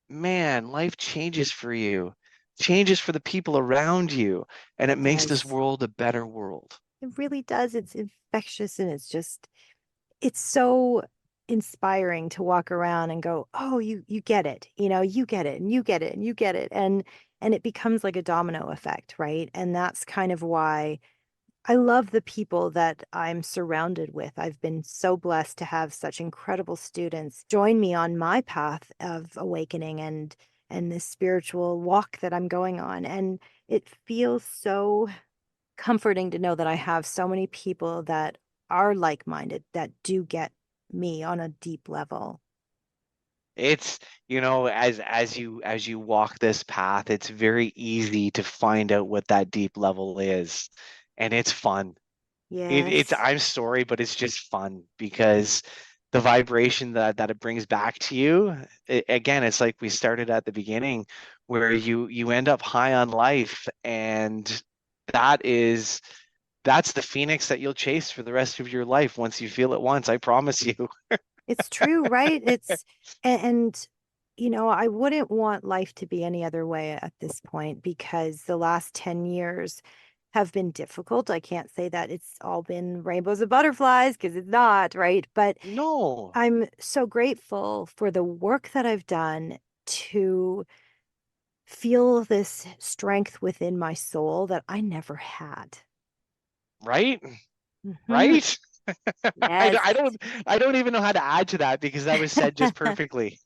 man, life changes for you, changes for the people around you, and it It makes this does. world a better world. It really does. It's infectious and it's so inspiring to walk around and go, "Oh, you get it. You get it and you get it and you get it." And it becomes like a domino effect, right? And that's kind of why I love the people that I'm surrounded with. I've been so blessed to have such incredible students join me on my path of awakening and this spiritual walk that I'm going on. And it feels so comforting to know that I have so many people that are like-minded that do get me on a deep level. It's, as you walk this path, it's very easy to find out what that deep level is, and it's fun. It's Yes, I'm sorry, but it's just fun because the vibration that it brings back to you, again, it's like we started at the beginning, where you end up high on life, and that is that's the phoenix that you'll chase for the rest of your life once you feel it once, I promise you. it's true, right? And I wouldn't want life to be any other way at this point because the last 10 years have been difficult. I can't say that it's all been rainbows and butterflies because it's not, right? But No, I'm so grateful for the work that I've done to feel this strength within my soul that I never had. right? Hmm. Right? I, Yes. I don't I don't even know how to add to that because that was said just perfectly.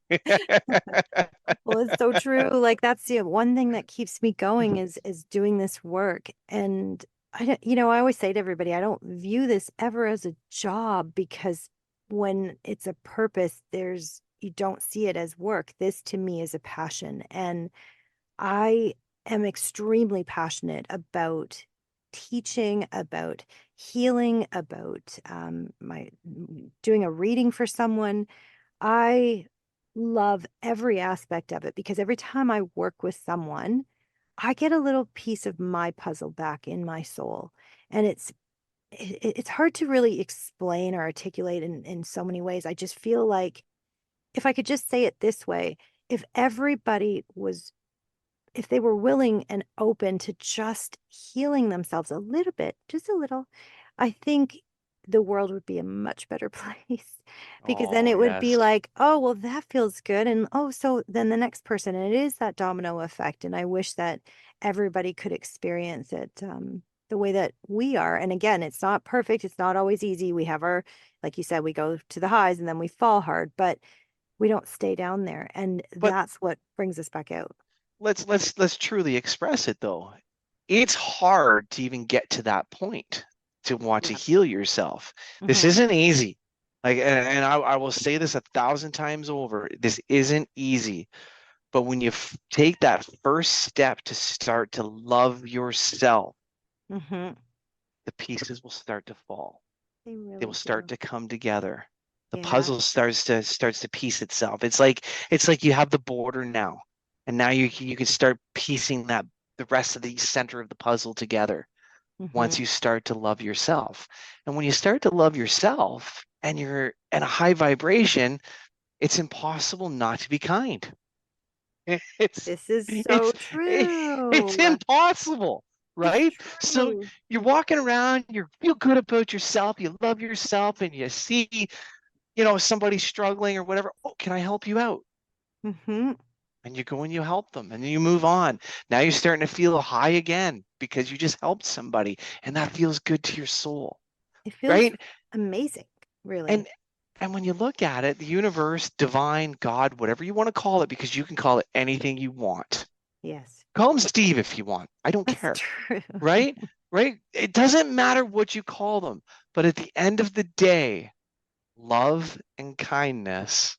Well, it's so true. Like that's the one thing that keeps me going is doing this work. And I don't, I always say to everybody, I don't view this ever as a job because when it's a purpose, you don't see it as work. This to me is a passion. And I am extremely passionate about teaching, about healing, about my doing a reading for someone. I love every aspect of it because every time I work with someone, I get a little piece of my puzzle back in my soul. And it's hard to really explain or articulate in so many ways. I just feel like if I could just say it this way, if everybody was if they were willing and open to just healing themselves a little bit, just a little, I think the world would be a much better place because then Oh, it would be yes. like, oh, well, that feels good. And oh, so then the next person, and it is that domino effect. And I wish that everybody could experience it the way that we are. And again, it's not perfect. It's not always easy. We have like you said, we go to the highs and then we fall hard, but we don't stay down there. And But that's what brings us back out. let's truly express it though. It's hard to even get to that point to want to Yeah. heal yourself. This Hmm. isn't easy. Like, and I will say this 1,000 times over. This isn't easy. But when you take that first step to start to love yourself, Hmm. the pieces will start to fall. They They will really start do. to come together. The Yeah. puzzle starts to piece itself. It's like you have the border now, and now you can start piecing that the rest of the center of the puzzle together Hmm. once you start to love yourself. And when you start to love yourself and you're at a high vibration, it's impossible not to be kind. It's This is so it's it's true. impossible, It's right? So true. you're walking around, you feel good about yourself, you love yourself, and you see, somebody struggling or whatever. Oh, can I help you out? Hmm. And you go and you help them, and then you move on. Now you're starting to feel high again because you just helped somebody, and that feels good to your soul, It feels right? amazing, really. And and when you look at it, the universe, divine, God, whatever you want to call it, because you can call it anything you want. Yes, Call him Steve if you want. I don't that's care. true. Right? Right? It doesn't matter what you call them. But at the end of the day, love and kindness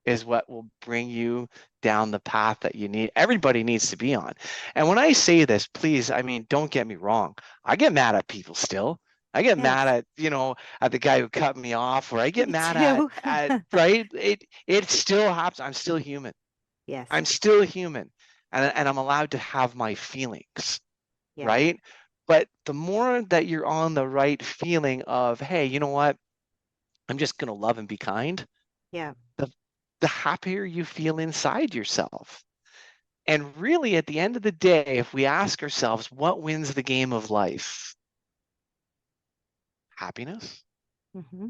is what will bring you down the path that you need, everybody needs to be on. And when I say this, please, I mean, don't get me wrong. I get mad at people still. I get mad Yes, at, at the guy who cut me off, or I get me mad too. at right? It still happens. I'm still human. Yes, I'm still human. And I'm allowed to have my feelings, yeah, right? But the more that you're on the right feeling of, hey, you know what? I'm just gonna love and be kind, yeah. the the happier you feel inside yourself. And really, at the end of the day, if we ask ourselves, what wins the game of life? Happiness, Hmm.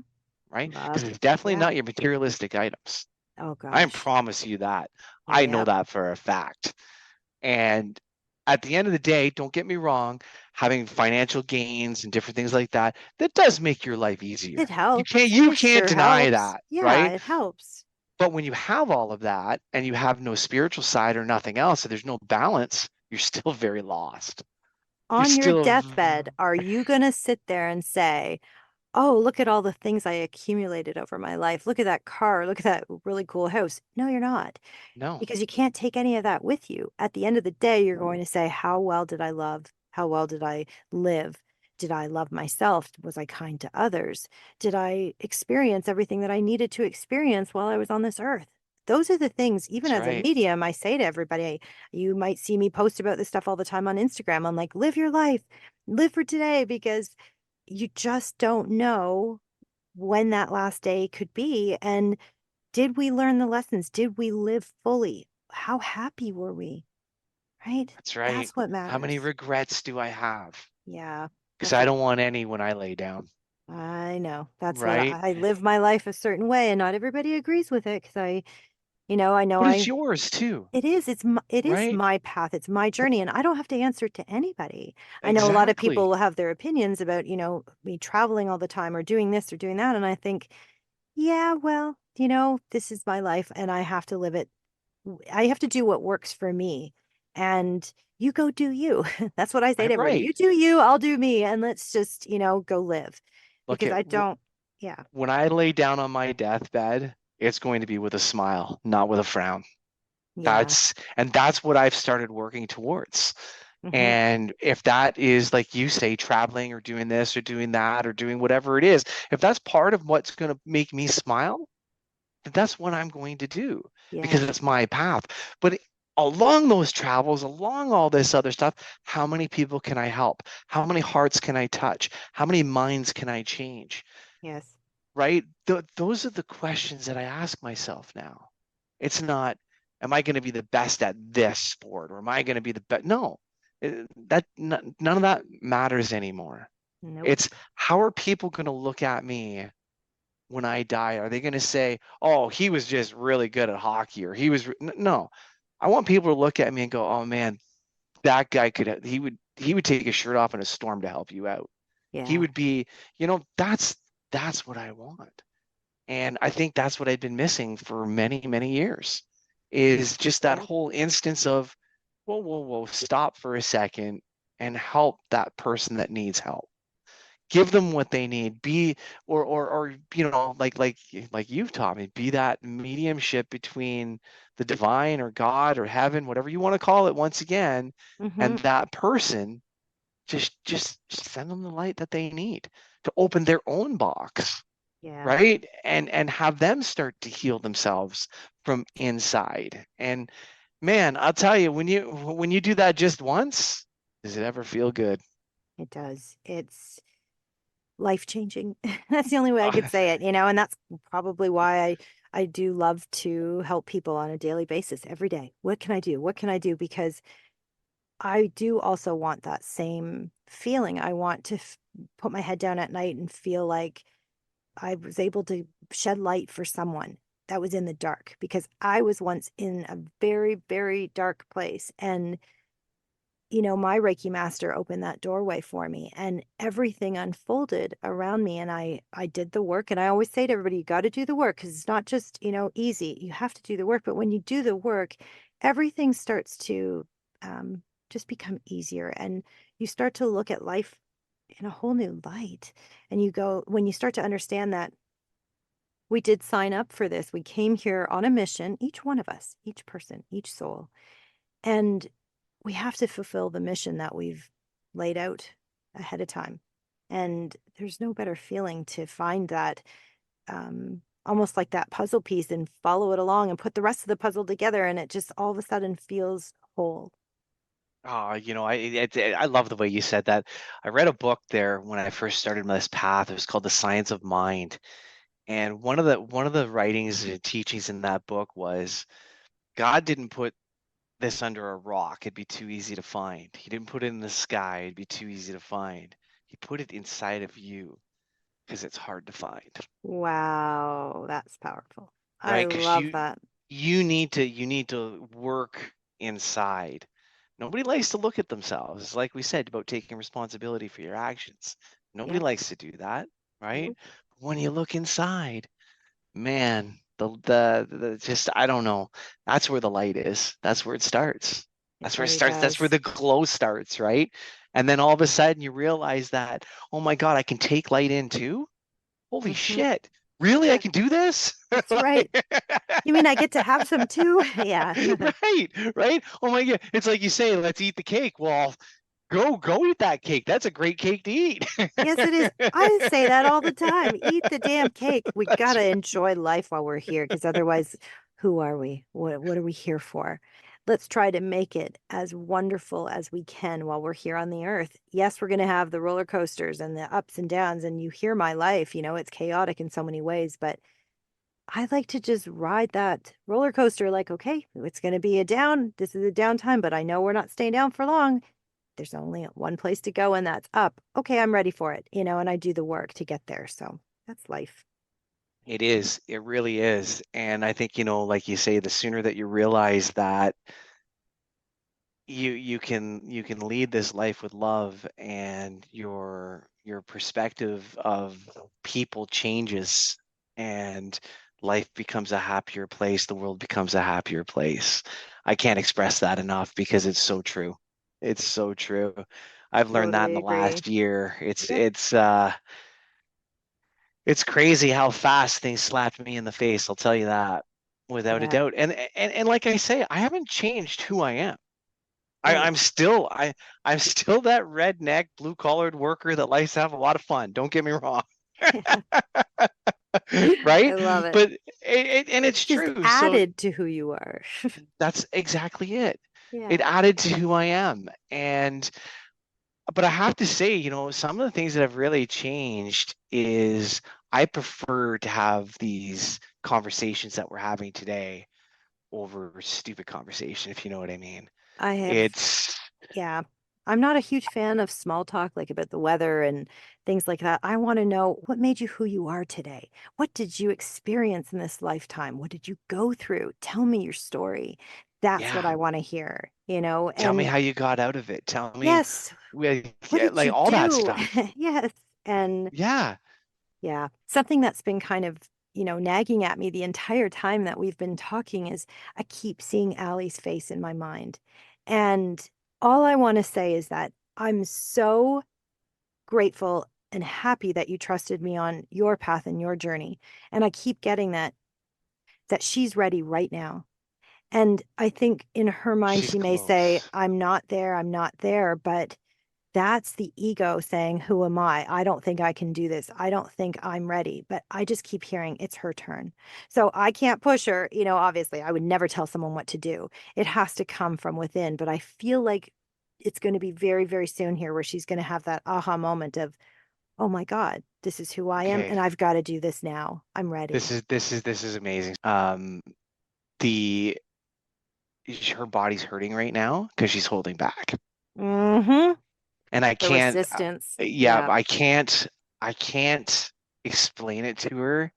right? Because Love. it's definitely Yeah. not your materialistic items. Oh I gosh. promise you that. I know Yep. that for a fact. And at the end of the day, don't get me wrong, having financial gains and different things like that, that does make your life It easier. You can't helps. you It can't sure deny helps. that, Yeah, right? it helps. But when you have all of that and you have no spiritual side or nothing else, so there's no balance, you're still very lost. You're On your still deathbed, are you going to sit there and say, oh, look at all the things I accumulated over my life. Look at that car. Look at that really cool house. No, you're not, no, because you can't take any of that with you. At the end of the day, you're going to say, how well did I love? How well did I live? Did I love myself? Was I kind to others? Did I experience everything that I needed to experience while I was on this earth? Those are the things, even that's as a right. medium, I say to everybody, you might see me post about this stuff all the time on Instagram. I'm like, live your life, live for today, because you just don't know when that last day could be. And did we learn the lessons? Did we live fully? How happy were we? Right? That's right. That's what How many matters. regrets do I have? Yeah, Because that's I what don't want any when I lay down, I know. That's what right? I live my life a certain way, and not everybody agrees with it because I know But it's yours too, it is. It is right? my path. It's my journey, and I don't have to answer to anybody. I know a lot of Exactly. people will have their opinions about, me traveling all the time or doing this or doing that, and I think, yeah, well, this is my life, and I have to live it. I have to do what works for me, and you go do you. That's what I say to everybody. Right. You do you, I'll do me, and let's just, go live, Look because at I don't. Yeah, when I lay down on my deathbed, it's going to be with a smile, not with a frown. yeah. That's what I've started working towards. Hmm. And if that is, like you say, traveling or doing this or doing that or doing whatever it is, if that's part of what's going to make me smile, then that's what I'm going to do because Yeah. it's my path. But along those travels, along all this other stuff, how many people can I help? How many hearts can I touch? How many minds can I change? Yes. Right? Those are the questions that I ask myself now. It's not, am I going to be the best at this sport or am I going to be the best? No, none of that matters anymore. Nope. It's how are people going to look at me when I die? Are they going to say, oh, he was just really good at hockey or no. I want people to look at me and go, oh man, that guy he would take his shirt off in a storm to help you out. He Yeah. would be, that's what I want. And I think that's what I'd been missing for many, many years is just that Yep. whole instance of, whoa, whoa, whoa, stop for a second and help that person that needs help. Give them what they need. Be or like you've taught me, be that mediumship between the divine or God or heaven, whatever you want to call it, once again, Hmm. and that person. Just send them the light that they need to open their own box, Yeah. right? And have them start to heal themselves from inside. And man, I'll tell you, when you do that just once, does it ever feel good? It does. It's life changing. That's the only way I could say it, and that's probably why I do love to help people on a daily basis every day. What can I do? What can I do? Because I do also want that same feeling. I want to put my head down at night and feel like I was able to shed light for someone that was in the dark, because I was once in a very, very dark place. And my Reiki master opened that doorway for me, and everything unfolded around me, and I did the work. And I always say to everybody, you got to do the work, because it's not just, easy. You have to do the work, but when you do the work, everything starts to um, just become easier, and you start to look at life in a whole new light. And when you start to understand that We did sign up for this. We came here on a mission, each one of us, each person, each soul. And we have to fulfill the mission that we've laid out ahead of time. And there's no better feeling to find that almost like that puzzle piece and follow it along and put the rest of the puzzle together. And it just all of a sudden feels whole. Oh, I love the way you said that. I read a book there when I first started this path. It was called The Science of Mind. And one of the writings and teachings in that book was God didn't put this under a rock. It'd be too easy to find. He didn't put it in the sky. It'd be too easy to find. He put it inside of you because it's hard to find, Wow, that's powerful. I right? Because love you that. you need to work inside. Nobody likes to look at themselves. It's like we said about taking responsibility for your actions. Nobody Yep. likes to do that, right? Nope. When you look inside, man, the just I don't know. That's where the light is. That's where it starts. It That's where it really starts. That's where does. the glow starts, right? And then all of a sudden you realize that, oh my God, I can take light in too. Holy Hmm. shit. Really? I Yeah, can do this? that's right. Like, You mean I get to have some too? Yeah. right, right. Oh my God. It's like you say, let's eat the cake. Well, go eat that cake. That's a great cake to eat. Yes, it is. I say that all the time. Eat the damn cake. We That's gotta enjoy life while we're here, because otherwise, who are we? What are we here for? Let's try to make it as wonderful as we can while we're here on the earth. Yes, we're gonna have the roller coasters and the ups and downs, and you hear my life, it's chaotic in so many ways, but I like to just ride that roller coaster like, okay, it's gonna be a down. This is a downtime, but I know we're not staying down for long. There's only one place to go, and that's up. Okay, I'm ready for it, and I do the work to get there. So that's life. It is. It really is. And I think, like you say, the sooner that you realize that you can lead this life with love and your perspective of people changes and life becomes a happier place, the world becomes a happier place. I can't express that enough because it's so true. It's so true. I've learned that in Totally the agree. last year. It's Yep. it's uh it's crazy how fast things slapped me in the face, I'll tell you that, without a Yeah. doubt. And like I say, I haven't changed who I am. I, Right. I'm still I I'm still that redneck blue collared worker that likes to have a lot of fun. Don't get me wrong, I right? love it. But and it's Just true. So added to who you are. that's exactly it. It Yeah. added to who I am. But I have to say, some of the things that have really changed is I prefer to have these conversations that we're having today over stupid conversation, if you know what I mean. I have, It's yeah. I'm not a huge fan of small talk, like about the weather and things like that. I want to know what made you who you are today. What did you experience in this lifetime? What did you go through? Tell me your story. That's what yeah. I want to hear, Tell me and how you got out of it. Tell me, yes, what yeah, did like you all that do? stuff. Yes. And Yeah. yeah, something that's been kind of, nagging at me the entire time that we've been talking is I keep seeing Allie's face in my mind. And all I want to say is that I'm so grateful and happy that you trusted me on your path and your journey. And I keep getting that she's ready right now. And I think in her mind, She's she may say, close. I'm not there, but that's the ego saying, who am I? I don't think I can do this. I don't think I'm ready. But I just keep hearing it's her turn. So I can't push her. Obviously, I would never tell someone what to do. It has to come from within. But I feel like it's going to be very, very soon here where she's going to have that aha moment of, oh my God, this is who I am. Okay. And I've got to do this now. I'm This ready. is this is this is amazing. The her body's hurting right now because she's holding back. Mm-hmm. And I The can't resistance. yeah, Yeah. I can't explain it to her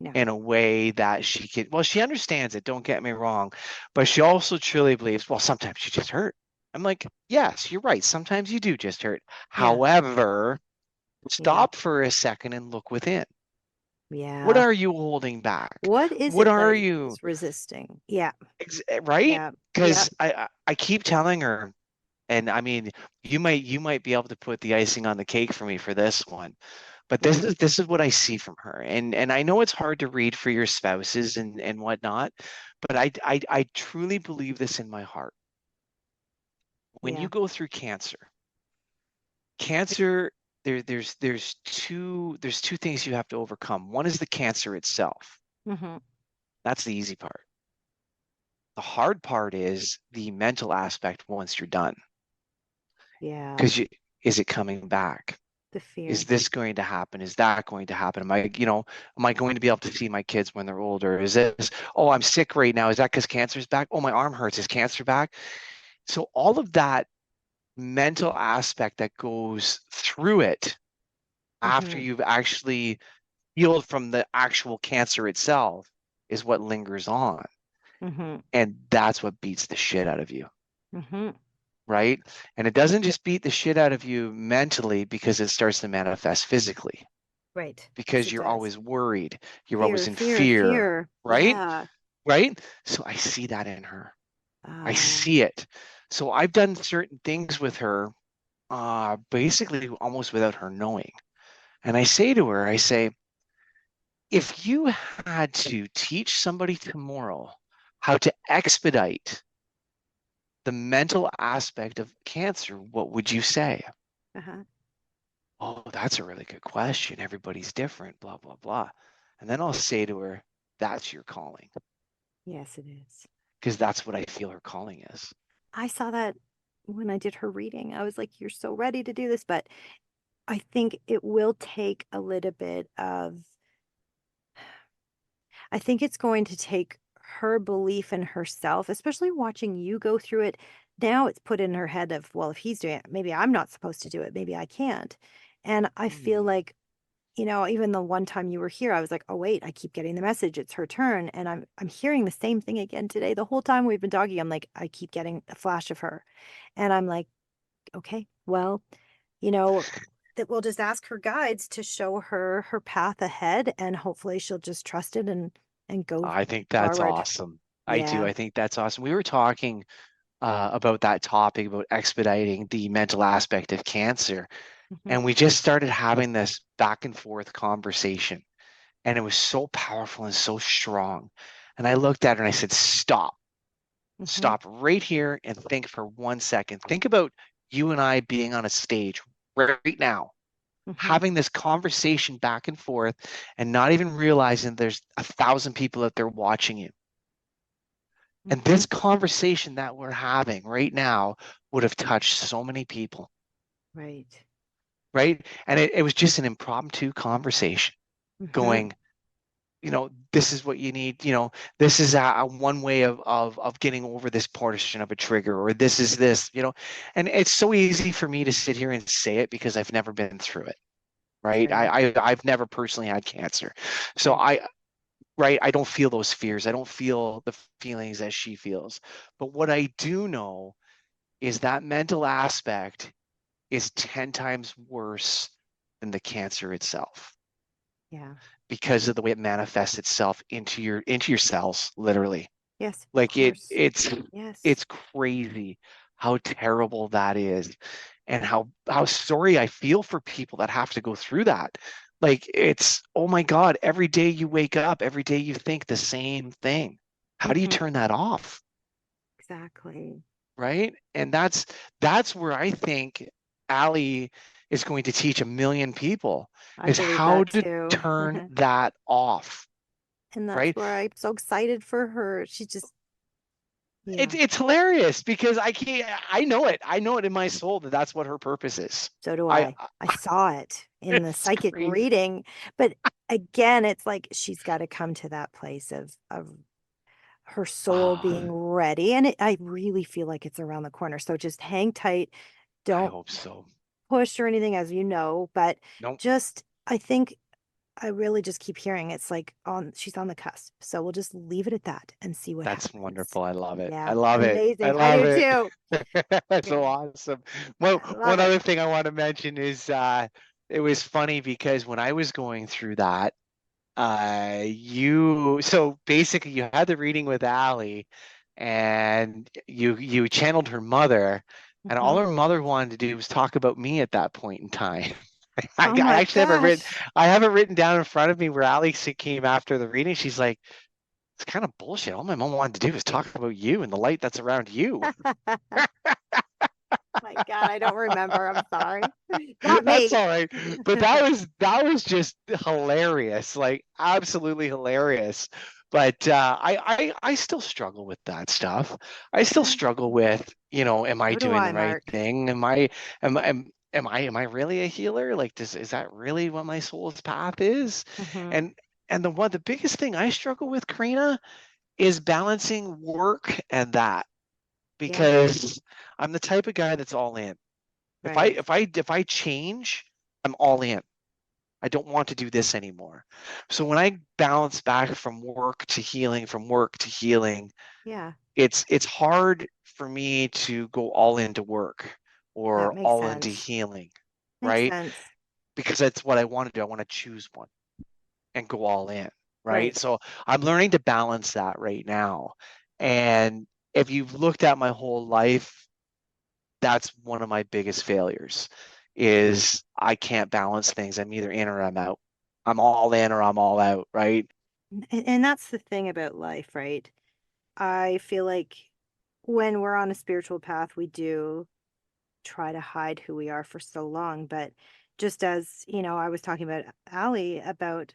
No. in a way that she could, well, she understands it, don't get me wrong, but she also truly believes, well, sometimes you just hurt. I'm like, yes, you're right. Sometimes you do just hurt. Yeah. However, Yep. stop for a second and look within. What Yeah. are you holding back? What is What it are that you, is resisting? Yeah. right? Yeah. Because Yep. I keep telling her, and I mean, you might be able to put the icing on the cake for me for this one, But this is what I see from her. And I know it's hard to read for your spouses and whatnot, but I truly believe this in my heart. When you Yeah. go through cancer, there's two things you have to overcome. One is the cancer itself. Mm-hmm. That's the easy part. The hard part is the mental aspect once you're done. Yeah. Because is it coming back? The Is fear. this going to happen? Is that going to happen? Am I going to be able to see my kids when they're older? Is this, oh, I'm sick right now. Is that because cancer's back? Oh, my arm hurts. Is cancer back? So all of that mental aspect that goes through it after Mm-hmm. you've actually healed from the actual cancer itself is what lingers on. Mm-hmm. And that's what beats the shit out of you, Mm-hmm. right? And it doesn't just beat the shit out of you mentally because it starts to manifest physically, Right. Yes, because it you're does. always worried. You're Fear, always in fear, fear, fear. right? Yeah. Right? So I see that in her. I Uh, see it. So I've done certain things with her, basically almost without her knowing. And I say to her, I say, if you had to teach somebody tomorrow how to expedite the mental aspect of cancer, what would you say? uh-huh. Oh, that's a really good question. Everybody's different, blah, blah, blah. And then I'll say to her, that's your calling, Yes, it is. because that's what I feel her calling is. I saw that when I did her reading. I was like, you're so ready to do this, but I think it will take a little bit of, I think it's going to take her belief in herself, especially watching you go through it. Now it's put in her head of, well, if he's doing it, maybe I'm not supposed to do it. Maybe I can't. And I feel Hmm. like, even the one time you were here, I was like, oh wait, I keep getting the message. It's her turn. And I'm hearing the same thing again today. The whole time we've been talking, I'm like, I keep getting a flash of her. And I'm like, okay, well, you know, that we'll just ask her guides to show her her path ahead and hopefully she'll just trust it and go I think that's forward. awesome. I do. Yeah. I think that's awesome. We were talking about that topic, about expediting the mental aspect of cancer. Hmm. And we just started having this back and forth conversation. And it was so powerful and so strong. And I looked at her and I said, stop. Hmm. Stop right here and think for 1 second. Think about you and I being on a stage right now, Hmm. having this conversation back and forth, and not even realizing there's 1,000 people out there watching you. And Hmm. this conversation that we're having right now would have touched so many people, Right. right? And it was just an impromptu conversation Hmm. going, this is what you need, this is a one way of getting over this portion of a trigger, or this is this, and it's so easy for me to sit here and say it because I've never been through it, right? Sure. I've never personally had cancer. So Right. right, I don't feel those fears. I don't feel the feelings that she feels. But what I do know is that mental aspect is 10 times worse than the cancer itself, Yeah. because of the way it manifests itself into your cells, literally. Yes, of Like it course. it's Yes. it's crazy how terrible that is, and how sorry I feel for people that have to go through that. Like, it's, oh my God, every day you wake up, every day you think the same thing. How do you Hmm. turn that off? Exactly. Right? And that's where I think Ali is going to teach 1 million people, I is believe how that to too. turn that off. And that's Right? where I'm so excited for her. She just, It's yeah, it's hilarious because I can't. I know it. I know it in my soul that that's what her purpose is. so do I. I. I saw it in the It's psychic crazy. reading. But again, it's like she's got to come to that place of her soul Ah, being ready. And I really feel like it's around the corner. So just hang tight. I Don't hope so. push or anything, as you know, but Nope. just, I think I really just keep hearing it's like she's on the cusp. So we'll just leave it at that and see what That's happens. wonderful. I love it. I Yeah, love it. I amazing. I love do it. too. That's so Yeah, awesome. Well, I love one it. other thing I want to mention is it was funny because when I was going through that, so basically you had the reading with Allie, and you channeled her mother, and all Hmm. her mother wanted to do was talk about me at that point in time. Oh I my actually haven't written gosh. I haven't written down in front of me where came after the reading. She's like, it's kind of bullshit. All my mom wanted to do is talk about you and the light that's around you. My God, I don't remember. I'm sorry. Not That's me. all right. But that was just hilarious, like absolutely hilarious. But I still struggle with that stuff. I still Yeah. struggle with, am I So do doing the I, right Mark. thing? Am I really a healer? Like, is that really what my soul's path is? Hmm. And the biggest thing I struggle with, Karina, is balancing work and that, Yeah, because I'm the type of guy that's all in. If I right. if I if I change, I'm all in. I don't want to do this anymore. So when I bounce back from work to healing, from work to healing, Yeah, it's hard for me to go all into work that or makes all into sense. healing, Makes right? sense. Because that's what I want to do. I want to choose one and go all in, right? Right. So I'm learning to balance that right now. And if you've looked at my whole life, that's one of my biggest failures is I can't balance things. I'm either in or I'm out. I'm all in or I'm all out, right? And that's the thing about life, right? I feel like when we're on a spiritual path, we do try to hide who we are for so long. But just as, I was talking about Allie about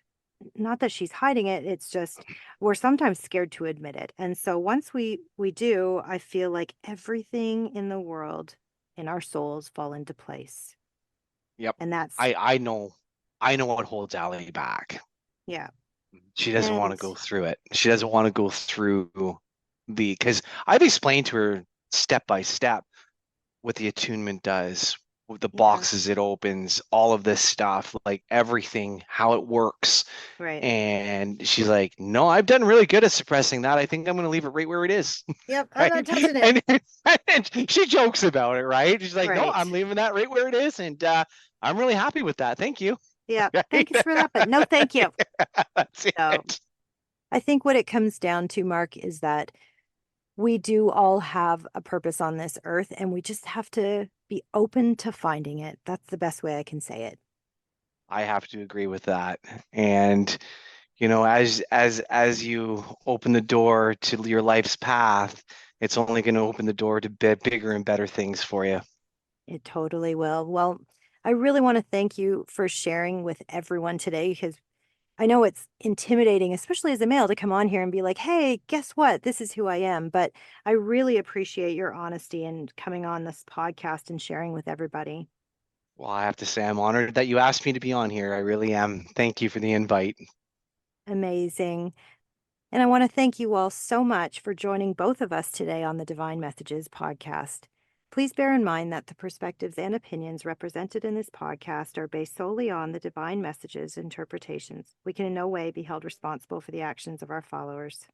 not that she's hiding it, it's just we're sometimes scared to admit it. And so once we do, I feel like everything in the world in our souls fall into place. Yep. And that's I know what holds Allie back. yeah. She doesn't want to And go through it. She doesn't want to go through because I've explained to her step by step what the attunement does, with the yeah, boxes it opens, all of this stuff, like everything, how it works. right. And she's like, no, I've done really good at suppressing that. I think I'm going to leave it right where it is. Yep, I'm Right. not touching it. And she jokes about it, right? She's like, no, Right. I'm leaving that right where it is. And I'm really happy with that. Thank you. Yeah. Right? Thank you for that, but no thank you. That's So it. I think what it comes down to, Mark, is that we do all have a purpose on this earth and we just have to be open to finding it. That's the best way I can say it. I have to agree with that. And as you open the door to your life's path, it's only going to open the door to bigger and better things for you. It totally will. Well, I really want to thank you for sharing with everyone today because I know it's intimidating, especially as a male, to come on here and be like, hey, guess what? This is who I am. But I really appreciate your honesty and coming on this podcast and sharing with everybody. Well, I have to say, I'm honored that you asked me to be on here. I really am. Thank you for the invite. Amazing. And I want to thank you all so much for joining both of us today on the Divine Messages podcast. Please bear in mind that the perspectives and opinions represented in this podcast are based solely on the Divine Messages interpretations. We can in no way be held responsible for the actions of our followers.